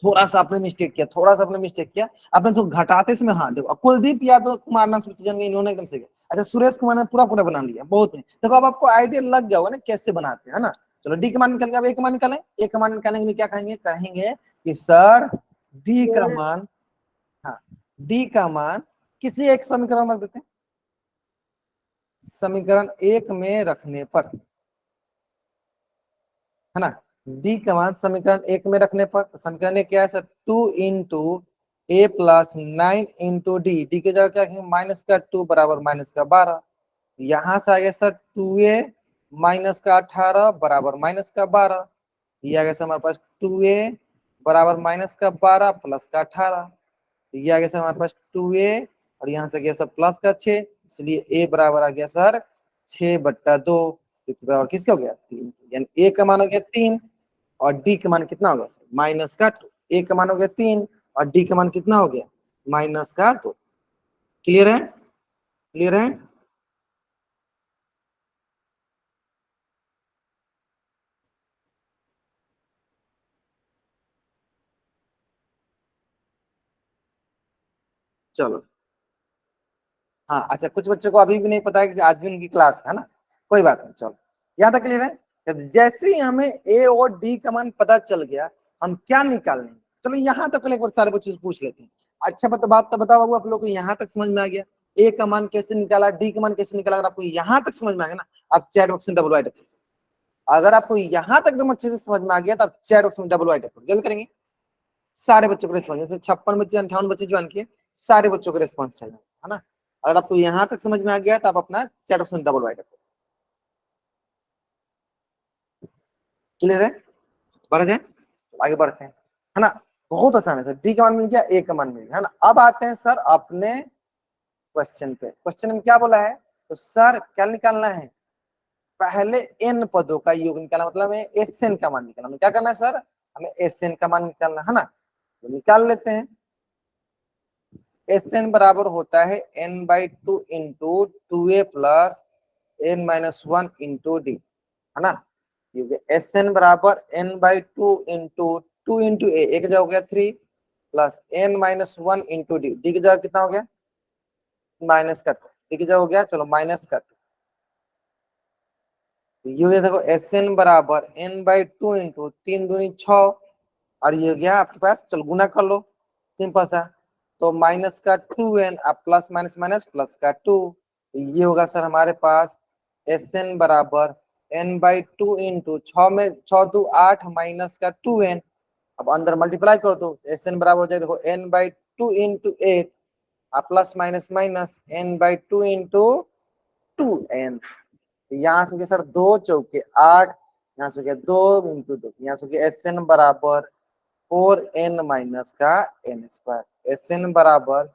थोड़ा सा आपने मिस्टेक किया, थोड़ा सा आपने मिस्टेक किया, आपने तो घटाते समय, हाँ देखो कुलदीप या तो कुमार नाम से जन गए, इन्होंने एकदम सही किया। अच्छा सुरेश कुमार ने पूरा पूरा बना लिया, बहुत नहीं। देखो अब आपको आइडिया लग गया होगा ना कैसे बनाते हैं, है ना। चलो डी का मान निकल गया, अब ए का मान निकालें। ए का मान निकालने के लिए क्या कहेंगे? कहेंगे कि सर डी का मान, हाँ डी का मान किसी एक समीकरण रख देते हैं, समीकरण 1 में रखने पर, है ना। डी का मान समीकरण 1 में रखने पर, तो समीकरण क्या है sir? 2 into A plus 9 into D, D की जगह क्या कहेंगे? माइनस का 2 बराबर माइनस का 12। यहां से आ गया सर 2a माइनस का 18 बराबर माइनस का 12। ये आ गया सर हमारे पास 2a बराबर माइनस का 12 प्लस का 18। ये आ गया सर हमारे पास 2a, और यहाँ से गया सर प्लस का 6, इसलिए a बराबर आ गया सर 6/2, जो कि बराबर किसका हो गया? 3। यानी a का मान हो गया 3 और d का मान कितना हो गया सर? माइनस का 2। a का मान हो गया 3 और d का मान कितना हो गया? माइनस का 2। क्लियर है? क्लियर है? चलो हाँ अच्छा, कुछ बच्चों को अभी भी नहीं पता है कि आज भी उनकी क्लास है ना, कोई बात नहीं। चलो यहाँ तक क्लियर है? जैसे ही हमें ए और डी का मान पता चल गया, हम क्या निकालने? चलो यहाँ तक पहले एक बार सारे बच्चों से पूछ लेते हैं। अच्छा बात तो बताओ बाबू, आप लोग को यहाँ तक समझ में आ गया? ए का मान कैसे निकाला, डी का मान कैसे निकाला? अगर आपको यहाँ तक समझ में आ गया ना, आप चैट बॉक्स में डबल वाइट रखो। अगर आपको यहाँ तक एकदम अच्छे से समझ में आ गया तो आप चैट बॉक्स में डबल वाइट रखो। जल्द करेंगे सारे बच्चों को रिस्पॉन्स, जैसे 56 बच्चे 58 बच्चे ज्वाइन किए, सारे बच्चों को रिस्पॉन्स चाहिए, है ना। अगर आपको यहाँ तक समझ में आ गया तो आप अपना चैट ऑप्शन डबल वाइट रखो। क्लियर है? बढ़ जाए, आगे बढ़ते हैं, है ना। बहुत आसान है सर, डी का मान मिल गया, ए का मान मिल गया, है ना। अब आते हैं सर अपने क्वेश्चन पे। क्वेश्चन में क्या बोला है? तो सर क्या निकालना है? पहले एन पदों का योग निकालना, मतलब एस एन का मान निकालना। क्या करना है सर? हमें एस एन का मान निकालना है ना, तो निकाल लेते हैं। एस एन बराबर होता है n/2 इंटू 2a plus n-1 into D, है ना। एस एन बराबर n/2 इंटू 2 इंटू ए, एक जगह हो गया 3 plus n-1 into D, D की जगह कितना हो गया? माइनस का 2, डी की जगह हो गया चलो माइनस का 2। ये देखो एस एन बराबर n/2 इंटू 3 दूनी 6, और ये हो गया आपके पास, चलो गुना कर लो सिंपल सा, तो माइनस का 2n अब प्लस माइनस माइनस प्लस का 2, ये होगा सर हमारे पास एस एन बराबर n/2 इंटू 6 में 6 2 8 माइनस का 2n, अब अंदर मल्टीप्लाई कर दो, एस एन बराबर हो जाए देखो n/2 इंटू 8 अब plus minus minus n/2 into 2n। यहाँ से हो गया सर 2 चौके 8, यहाँ से हो गया 2 इंटू 2, यहाँ से हो गया एस एन बराबर 4n माइनस का n स्क्वायर। एस एन बराबर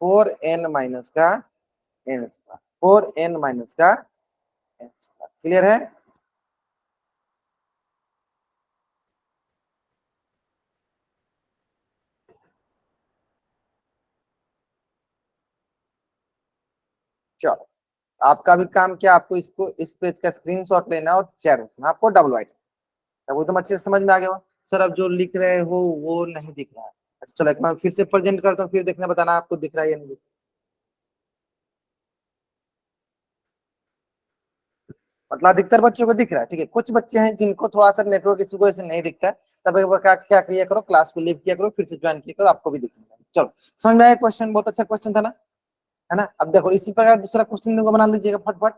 4n माइनस का n स्क्वायर, 4n माइनस का n स्क्वायर। क्लियर है? चलो आपका भी काम क्या, आपको इसको इस पेज का स्क्रीनशॉट लेना और चैट में आपको डबल वाइट, तब वो तो अच्छे से समझ में आ गया। सर अब जो लिख रहे हो वो नहीं दिख रहा है। अच्छा चलो एक बार फिर से प्रेजेंट करता हूँ, फिर देखना बताना आपको दिख रहा है या नहीं। मतलब अधिकतर बच्चों को दिख रहा है, ठीक है। कुछ बच्चे हैं जिनको थोड़ा सा नेटवर्क इशू को ऐसे नहीं दिखता है, तब एक बार क्या किया करो, क्लास को लीव किया करो, फिर से ज्वाइन किया करो, आपको भी दिखेगा। चलो समझ में आया? क्वेश्चन बहुत अच्छा क्वेश्चन था ना, है ना। अब देखो इसी प्रकार दूसरा क्वेश्चन दूंगा, बना लीजिएगा फटफट,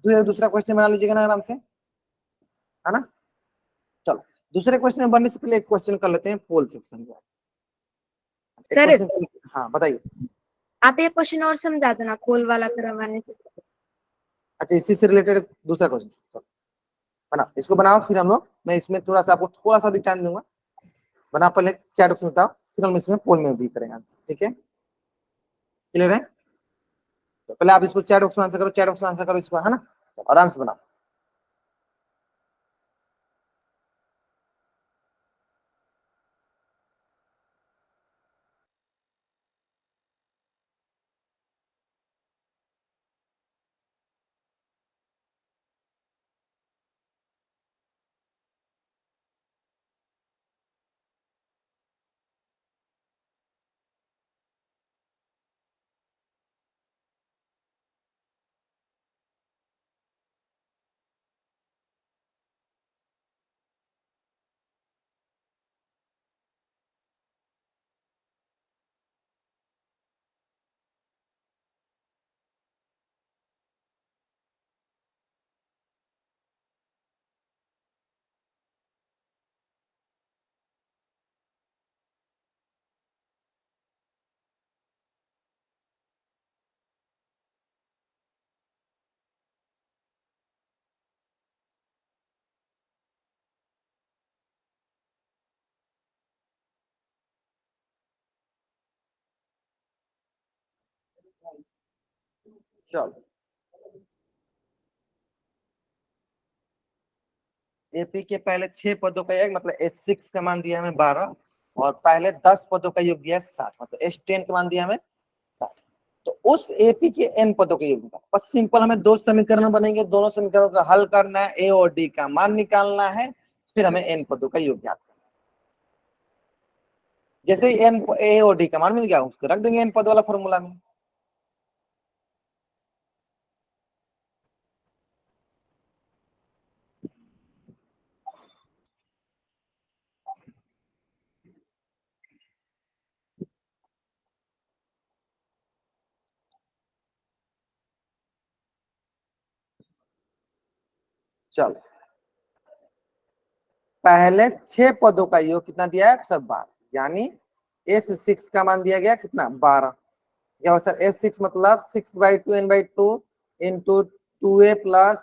दूसरा क्वेश्चन बना लीजिएगा ना आराम से, है ना। चलो दूसरे क्वेश्चन में बनने से पहले एक क्वेश्चन कर लेते हैं पोल सेक्शन का। सर हाँ बताइए। आप एक क्वेश्चन और समझा देना कोल वाला करवाने से। अच्छा इसी से रिलेटेड दूसरा क्वेश्चन, चलो बना, इसको बनाओ, फिर हम लोग, मैं इसमें थोड़ा सा आपको थोड़ा सा अधिक टाइम दूंगा। बना पहले चैट बॉक्स में बताओ, फिर हम इसमें पोल में भी करेंगे आंसर, ठीक है। क्लियर है? तो पहले आप इसको चैट बॉक्स में आंसर करो, चैट बॉक्स में आंसर करो इसको, है ना। तो आराम से बनाओ। चलो एपी के पहले 6 पदों का योग मतलब S6 का मान दिया हमें 12 और पहले 10 पदों का योग दिया है 60 मतलब S10 का मान दिया हमें 60। तो उस एपी के n पदों का योग निकाल। बस सिंपल हमें दो समीकरण बनेंगे, दोनों समीकरणों का हल करना है, ए और डी का मान निकालना है, फिर हमें n पदों का योग ज्ञात करना है। जैसे ही n ए और डी का मान मिल गया उसको रख देंगे n पद वाला फॉर्मूला में। चलो पहले 6 पदों का योग कितना दिया है सर 12, यानी S6 का मान दिया गया कितना 12। क्या हो सर S6 मतलब 6/2 n/2 इंटू 2a प्लस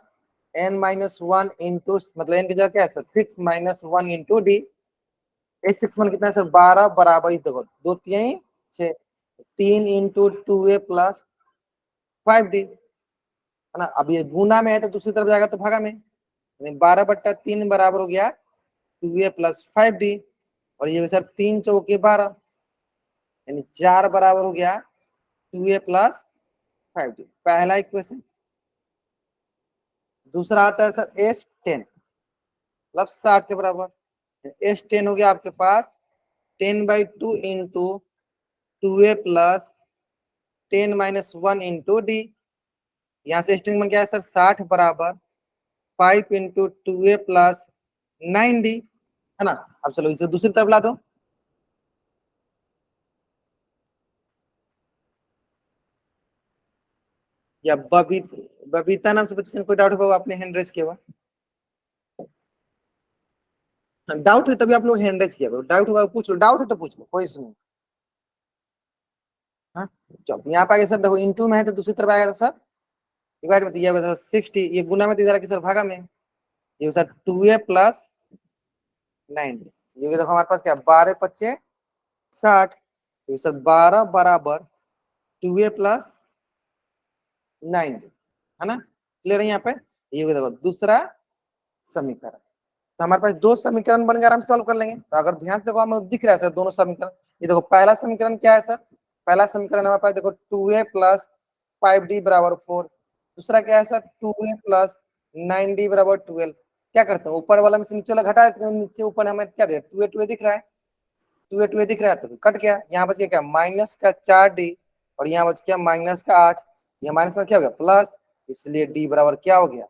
n-1 इंटू मतलब n की जगह क्या है सर 6 - 1 इंटू डी। S6 मान कितना है सर 12 बराबर, देखो 2 3 6 3 इंटू 2a प्लस 5d है ना। अब ये गुना में है तो दूसरी तरफ जाएगा तो भागा में, 12/3 बराबर हो गया 2a प्लस 5d और ये सर 3 चौके 12 यानी 4 बराबर हो गया 2a प्लस 5d, पहला इक्वेशन। दूसरा आता है सर S10 मतलब 60 के बराबर, S10 हो गया आपके पास 10/2 into 2a plus 10-1 into D. यहाँ से S10 बन गया है सर 60 बराबर 5 इंटू 2a प्लस 9d है ना। अब चलो इसे दूसरी तरफ ला दो, या बबीता नाम से बच्चे से कोई डाउट होगा आपने हैंड रेज किया हुआ, डाउट है तभी आप लोग हैंड रेज किया करो, डाउट होगा पूछ लो, डाउट है तो पूछ लो, कोई इशू नहीं। हाँ चलो यहाँ पे आगे सर देखो इंटू में है तो दूसरी तरफ आएगा तो सर डिवाइड में दिया होगा सर 60, ये गुना में दिया कि सर भागा में, ये सर 2a प्लस 9, ये देखो हमारे पास क्या 12×5 = 60, ये सर 12 बराबर 2a प्लस 9 है ना। क्लियर है यहाँ पे। ये देखो दूसरा समीकरण, तो हमारे पास दो समीकरण बन गए, आराम से सॉल्व कर लेंगे। तो अगर ध्यान से देखो हमें दिख रहा है सर दोनों समीकरण, ये देखो पहला समीकरण क्या है सर, पहला समीकरण हमारे पास देखो 2a प्लस 5d बराबर 4, दूसरा क्या है सर 2a प्लस 9d बराबर 12। क्या करते हैं ऊपर वाला में से नीचे वाला घटा देते हैं, नीचे ऊपर हमें क्या दे 2a दिख रहा है, 2a दिख रहा है तो कट गया, यहाँ बच गया क्या माइनस का 4d और यहाँ बच गया माइनस का 8, यहाँ माइनस में क्या हो गया प्लस, इसलिए d बराबर क्या हो गया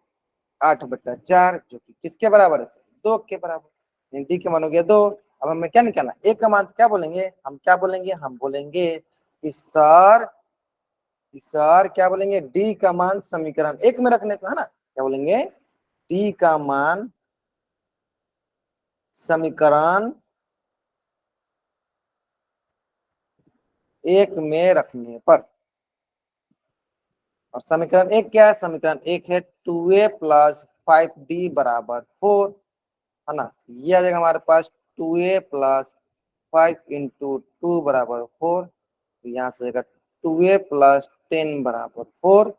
8/4 जो कि किसके बराबर है 2 के बराबर, डी का मान हो गया 2। अब हमें क्या निकालना एक का मान क्या बोलेंगे, हम क्या बोलेंगे, हम बोलेंगे कि सर क्या बोलेंगे डी का मान समीकरण 1 में रखने को है ना, क्या बोलेंगे डी का मान समीकरण 1 में रखने पर। और समीकरण 1 क्या है, समीकरण 1 है 2a प्लस 5d बराबर 4 है ना। ये आ जाएगा हमारे पास 2a प्लस 5 इंटू 2 बराबर 4, यहाँ से हो जाएगा 2a प्लस 10 बराबर 4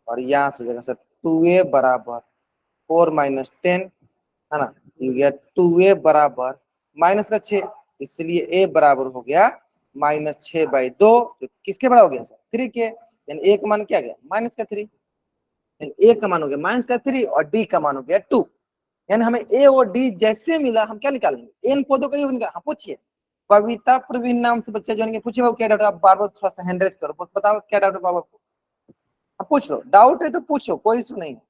और यहाँ से हो जाएगा सर 2a बराबर 4 माइनस 10 है ना, ये हो गया 2a बराबर माइनस का 6, इसलिए a बराबर हो गया -6/2 जो किसके बराबर हो गया सर 3 के, यानी a का मान क्या गया -3, यानी a का मान हो गया -3 और d का मान हो गया 2, यानी हमें a और d जैसे मिला हम क्या निकालेंगे n पदों का योग निकाल। हाँ पूछिए कविता प्रवीण नाम से बच्चा जो पूछिए क्या डाउट, आप बार बार थोड़ा सा हैंड रेज करो, बताओ क्या डाउट है बाबा को, आप पूछ लो, डाउट है तो पूछो कोई इशू नहीं है,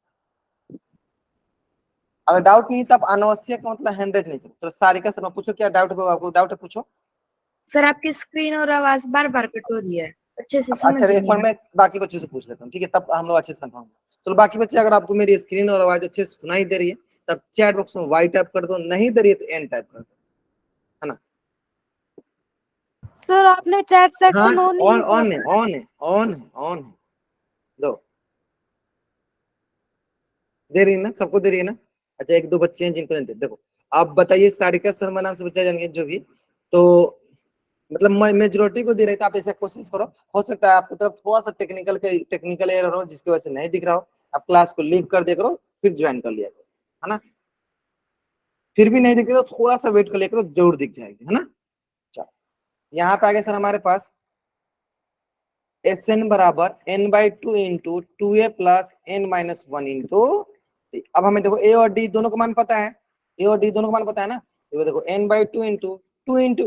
अगर डाउट नहीं तब अनावश्यक मतलब हैंड रेज नहीं करो। तो सारिका शर्मा पूछो क्या डाउट है आपको, डाउट है पूछो। सर आपकी स्क्रीन और आवाज बार बार कट हो रही है, अच्छे से अच्छा समझ एक नहीं बार आ मैं बाकी बच्चों से पूछ लेता हूँ, ठीक है तब हम लोग अच्छे से कंफर्म। चलो बाकी बच्चे अगर आपको मेरी स्क्रीन और आवाज अच्छे से सुनाई दे रही है तब चैट बॉक्स में वाई टाइप कर दो, नहीं दे रही है तो एन टाइप कर दो, है ना। सर आपने चैट हाँ सेक्शन ऑन ही ऑन नहीं ऑन किया। है ऑन है ऑन है ऑन है, दो दे रही है ना, सबको दे रही है ना। अच्छा एक दो बच्चे हैं जिनको नहीं दे, देखो आप बताइए सारिका शर्मा नाम से बच्चा जानेंगे जो भी, तो मतलब मेजोरिटी को दे रही तो आप ऐसे कोशिश करो, हो सकता है आपकी तरफ थोड़ा सा टेक्निकल एरर हो जिसकी वजह से नहीं दिख रहा हो, आप क्लास को लीव कर दिया करो, फिर ज्वाइन कर लिया करो, है ना। फिर भी नहीं दिखती तो थोड़ा सा वेट कर लिया करो, जरूर दिख जाएगी, है ना। चलो यहाँ पे आगे सर हमारे पास एस एन बराबर N by two into two A plus N minus one into, अब हमें देखो ए और डी दोनों का मान पता है, ए और डी दोनों का मान पता है ना, देखो N by two into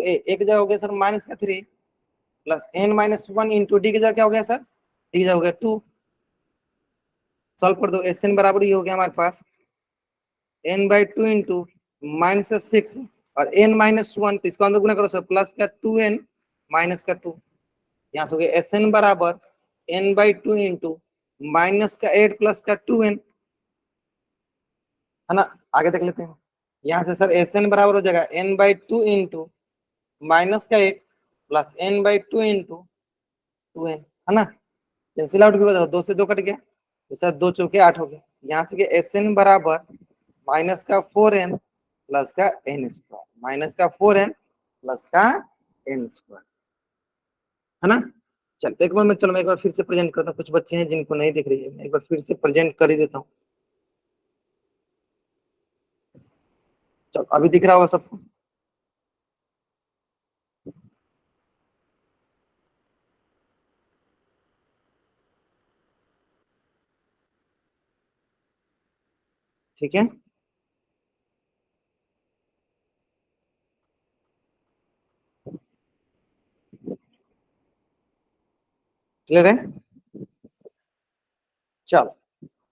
A, एक जगह हो गया सर माइनस का 3 plus N minus one into D की जगह क्या हो गया सर, डी की जगह हो गया 2। सॉल्व कर दो, एस एन बराबर ये हो गया हमारे पास N by two into minus 6 और एन माइनस वन, तो इसको अंदर गुना करो सर, प्लस का 2n माइनस का 2, यहाँ से हो गया एस एन बराबर N by two into minus का 8 प्लस का 2n, है ना। आगे देख लेते हैं, यहाँ से सर एस एन बराबर हो जाएगा N by two into minus का 8 plus N by two into 2n, है ना। कैंसिल आउट भी बताओ, 2 से 2 कट गया, तो सर 2 चौके 8 हो गया, यहाँ से एस एन बराबर माइनस का 4n प्लस का n स्क्वायर, माइनस का 4n प्लस का n स्क्वायर, है ना। चल एक बार मैं एक बार फिर से प्रेजेंट करता हूँ, कुछ बच्चे हैं जिनको नहीं दिख रही है, मैं एक बार फिर से प्रेजेंट कर ही देता हूँ। चलो अभी दिख रहा होगा सबको, ठीक है। क्लियर है, चलो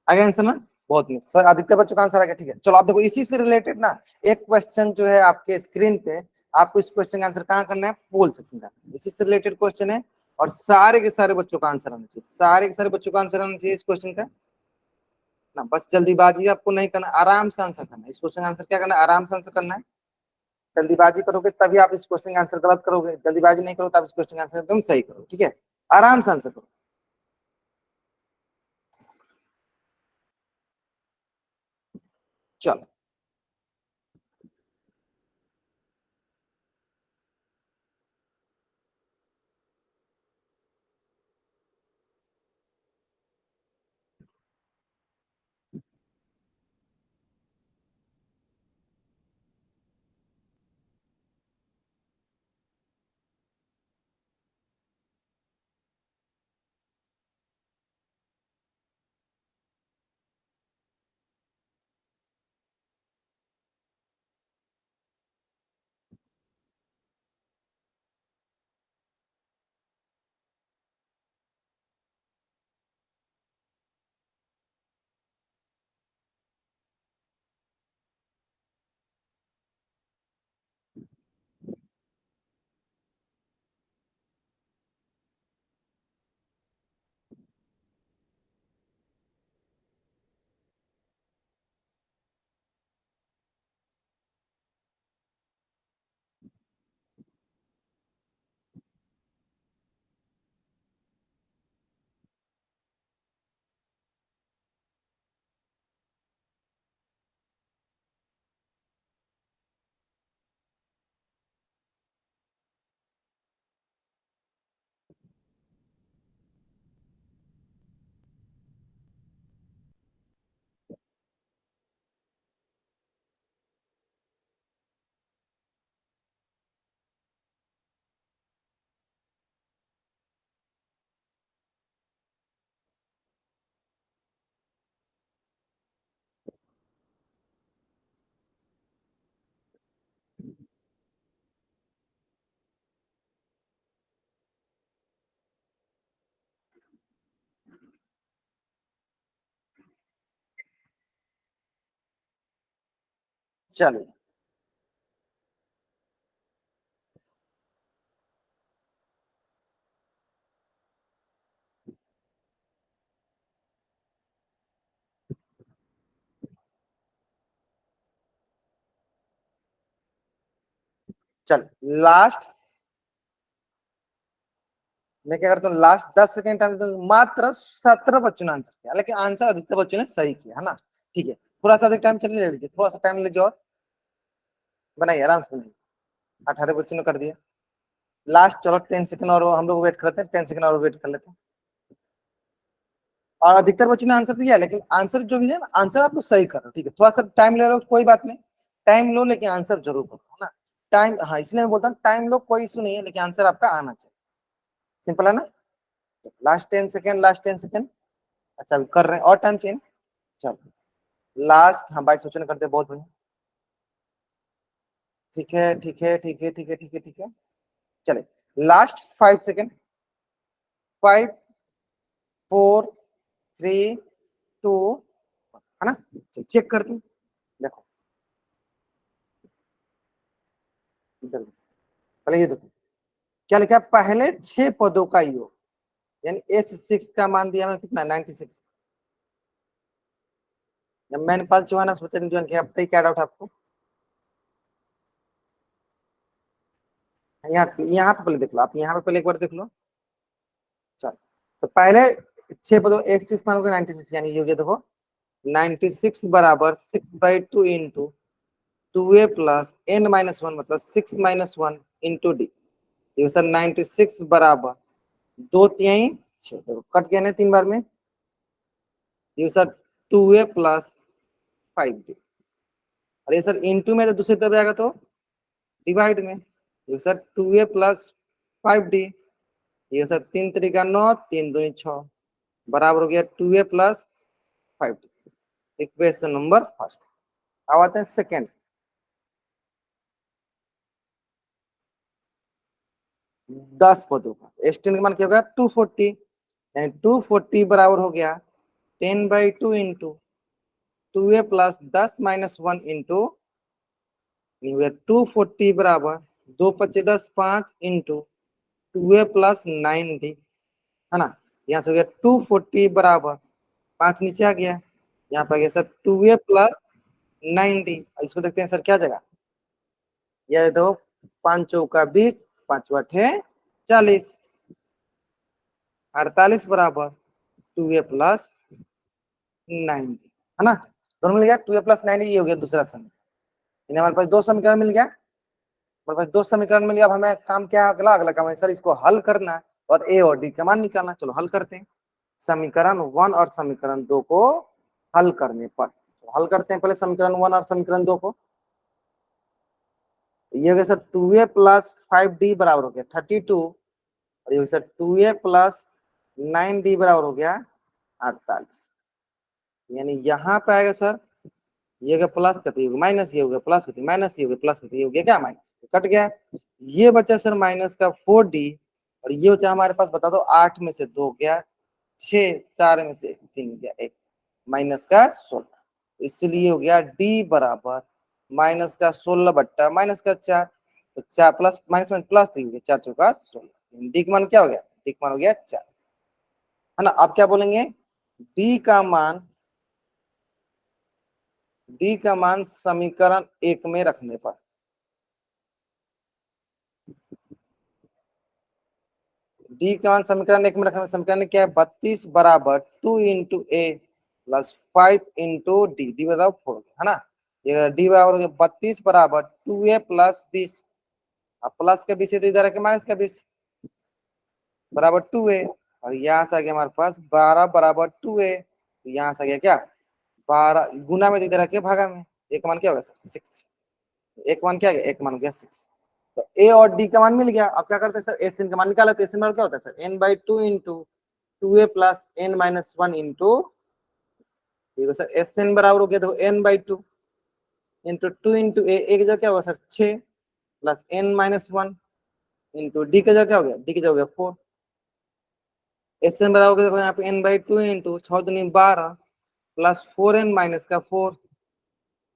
आगे आंसर ना, बहुत नहीं सर, आदित्य बच्चों का आंसर आ गया, ठीक है। चलो आप देखो इसी से रिलेटेड ना एक क्वेश्चन जो है आपके स्क्रीन पे, आपको इस क्वेश्चन का आंसर कहाँ करना है, पोल सेक्शन का, इसी से रिलेटेड क्वेश्चन है, और सारे के सारे बच्चों का आंसर आना चाहिए, सारे के सारे बच्चों का आंसर आना चाहिए इस क्वेश्चन का ना। बस जल्दीबाजी आपको नहीं करना, आराम से आंसर करना है इस क्वेश्चन का, आंसर क्या करना है, आराम से आंसर करना है। जल्दीबाजी करोगे तभी आप इस क्वेश्चन का आंसर गलत करोगे, जल्दीबाजी नहीं करो तब इस क्वेश्चन का आंसर एकदम सही करो, ठीक है। आराम से आंसर करो। चलो चलिए, चल लास्ट मैं क्या करता हूँ, लास्ट 10 सेकेंड टाइम देता हूँ, मात्र 17 बच्चों ने आंसर किया, लेकिन आंसर अधिकतर बच्चों ने सही किया, है ना। ठीक है, थोड़ा सा अधिक टाइम चलिए ले लीजिए, थोड़ा सा टाइम लीजिए और बनाइए, आराम से बनाइए। 18 बच्चों ने कर दिया, लास्ट चलो 10 सेकंड और हम लोग वेट करते हैं, 10 सेकंड और वेट कर लेते हैं। और अधिकतर बच्चों ने आंसर दिया, लेकिन आंसर जो भी है ना, आंसर आप लोग सही करो, ठीक है। थोड़ा सा टाइम ले लो कोई बात नहीं, टाइम लो लेकिन आंसर जरूर करो, है ना। टाइम, हाँ इसलिए मैं बोलता हूँ टाइम लो, कोई इशू नहीं है, लेकिन आंसर आपका आना चाहिए। सिंपल है ना। Last 10 second, last 10 second. अच्छा अभी कर रहे हैं और टाइम चेंज। चलो लास्ट, हाँ 22 बच्चों ने करते हैं, बहुत बढ़िया। ठीक है ठीक है ठीक है ठीक है ठीक है ठीक है। चले लास्ट 5 सेकंड, 5 4 3 2, है ना। चेक करते हैं, देखो इधर पहले ये देखो क्या लिखा है, पहले 6 पदों का योग, यानी S6 का मान दिया हमें कितना 96। जब मैंने पाल चौहान सोचा नहीं ज्वाइन किया, अब तक क्या डाउट आपको। यहाँ पे पहले देख लो, आप यहाँ पे पहले एक बार देख लो। चलो तो पहले 6 पदों X6 मान होगा 96, यानी ये हो गया देखो 96 बराबर 6/2 into 2a plus n minus 1, मतलब 6 माइनस 1 इंटू डी। ये सर 96 बराबर 2×3 6, देखो कट गया ना 3 बार में। ये सर 2a प्लस 5d, अरे सर इंटू में तो दूसरी तरफ जाएगा तो डिवाइड में। ये सर 2a प्लस 5d, ये सर 3 3 9, 3 2 6, बराबर हो गया 2a plus 5d। Equation number first. अब आते हैं सेकेंड। 10 पदों का S10 का मान क्या होगा 240, यानी 240 बराबर हो गया 10/2 into 2a plus 10 minus 1 into 240 बराबर 2 5 10 5 इंटू 2a प्लस 9d, है ना। यहाँ से हो गया 240 बराबर 5 नीचे आ गया, यहाँ पर गया सर 2a प्लस 9d। इसको देखते हैं सर क्या जगह, यह दो 5 चौका 20, 5 अठे 40, 48 बराबर 2a प्लस 9d, है ना। दोनों मिल गया 2a प्लस 9d, ये हो गया दूसरा समीकरण। हमारे पास 2 समीकरण मिल गया, हमारे पास 2 समीकरण मिल गया। अब हमें काम क्या अगला अगला काम है सर इसको हल करना है और a और d का मान निकालना। चलो हल करते हैं। समीकरण 1 और समीकरण 2 को हल करने पर, तो हल करते हैं पहले समीकरण 1 और समीकरण 2 को। ये हो गया सर 2a प्लस 5d बराबर हो गया 32, और ये सर 2a प्लस 9d बराबर हो गया 48। यानी यहाँ पे आएगा सर, ये हो गया प्लस करते माइनस, ये हो गया प्लस करते माइनस, ये हो गया प्लस करते, ये हो गया क्या माइनस, कट गया। ये बचा सर माइनस का 4d, और ये बचा हमारे पास बता दो 8 में से 2 गया 6, 4 में से 3 गया 1, माइनस का 16। इसलिए हो गया d बराबर माइनस का 16 बट्टा माइनस का 4, तो 4 प्लस माइनस में प्लस 3 गया, 4 चौका 16। डी का मान क्या हो गया, डी का मान हो गया 4, है ना। आप क्या बोलेंगे, डी का मान, डी का मान समीकरण 1 में रखने पर, डी का मान समीकरण 1 में रखने पर समीकरण क्या है 32 बराबर 2 into A plus 5 into D, D बताओ 4, है ना। ये डी बराबर 32 बराबर 2a प्लस 20, अब प्लस का 20 है तो इधर आके माइनस का 20 बराबर 2a, और यहाँ से आ गया हमारे पास 12 बराबर 2a, तो यहाँ से आ गया क्या 12 गुना में, इधर आके भागा में, एक मान क्या होगा सर 6, एक मान क्या गया, एक मान हो गया 6। तो ए और डी का मान मिल गया। अब क्या करते हैं सर एस एन का मान निकाला, तो एस एन क्या होता है सर n/2 इंटू 2a plus n minus 1 into, sir S N बराबर हो गया देखो n/2 इंटू 2 इंटू ए, एक जगह क्या होगा sir 6 plus n minus 1 into D का जगह क्या हो गया, डी का जगह हो गया 4। एस एन बराबर देखो यहाँ पे n/2 इंटू 6 दूनी 12 प्लस 4n माइनस का 4,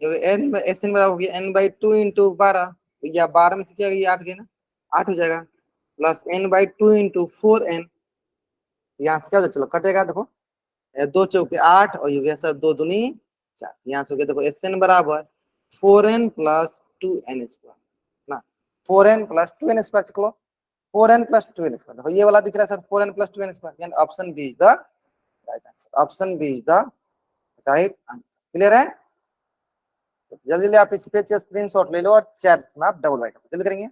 एन एस एन बराबर हो गया n/2 इंटू 12, या 12 में से क्या गया 8 गया ना, 8 हो जाएगा, प्लस n/2 इंटू 4n, यहाँ से क्या हो जाए चलो कटेगा देखो 2 चौके 8, और ये गया सर 2 दूनी 4, यहाँ से हो गया देखो एस एन बराबर 4n प्लस 2n स्क्वायर ना, 4n plus 2n square check लो, 4n प्लस 2n स्क्वायर, देखो ये वाला दिख रहा है sir 4n plus 2n square, यानी option B is the right answer, option B is the right answer. Clear है, जल्दी जल्दी आप इस पे स्क्रीनशॉट ले लो और चैट में आप डबल राइट जल्दी करेंगे।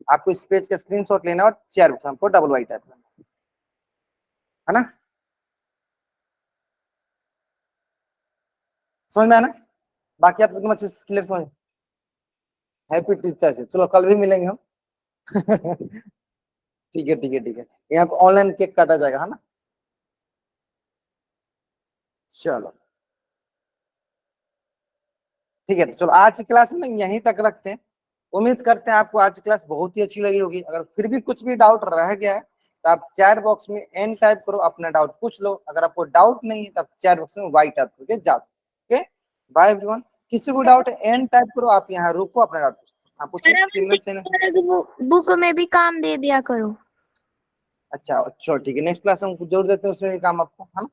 आपको इस पेज का स्क्रीनशॉट लेना और शेयर हमको डबल वाई टाइप करना है ना। समझ में आना, बाकी आपको एकदम अच्छे से क्लियर समझ। हैप्पी टीचर्स डे, चलो कल भी मिलेंगे हम। ठीक है ठीक है ठीक है, यहाँ पे ऑनलाइन केक काटा जाएगा है ना। चलो ठीक है, तो चलो आज की क्लास में यहीं तक रखते हैं। उम्मीद करते हैं आपको आज की क्लास बहुत ही अच्छी लगी होगी। अगर फिर भी कुछ भी डाउट रह गया है तो आप चैट बॉक्स में एन टाइप करो, अपना डाउट पूछ लो। अगर आपको डाउट नहीं है तो आप चैट बॉक्स में वाई टाइप करके जा सकते। Okay, bye everyone. किसी को डाउट है एन टाइप करो, आप यहाँ रुको, अपना डाउट पूछो। आप पूछिए सिग्नल से। बुक में भी काम दे दिया करो। अच्छा चलो ठीक है, नेक्स्ट क्लास हम जरूर देते हैं, उसमें भी काम आपको है ना।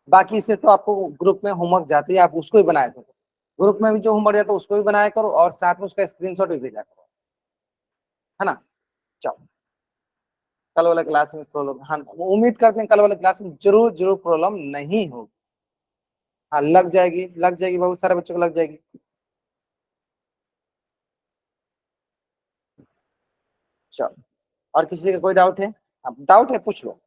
बाकी से तो आपको ग्रुप में होमवर्क जाती है, आप उसको ही बनाया करो। ग्रुप में भी जो होमवर्क जाता है उसको भी बनाया करो और साथ में उसका स्क्रीनशॉट भी भेजा करो, है ना। चलो कल वाला क्लास में प्रॉब्लम, हाँ उम्मीद करते हैं कल वाले क्लास में जरूर जरूर प्रॉब्लम नहीं होगी। हाँ लग जाएगी, बहुत सारे बच्चों को लग जाएगी। चलो, और किसी का कोई डाउट है? हाँ डाउट है पूछ लो।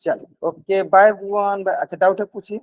चलो ओके बाय वन। अच्छा डाउट है पूछिए।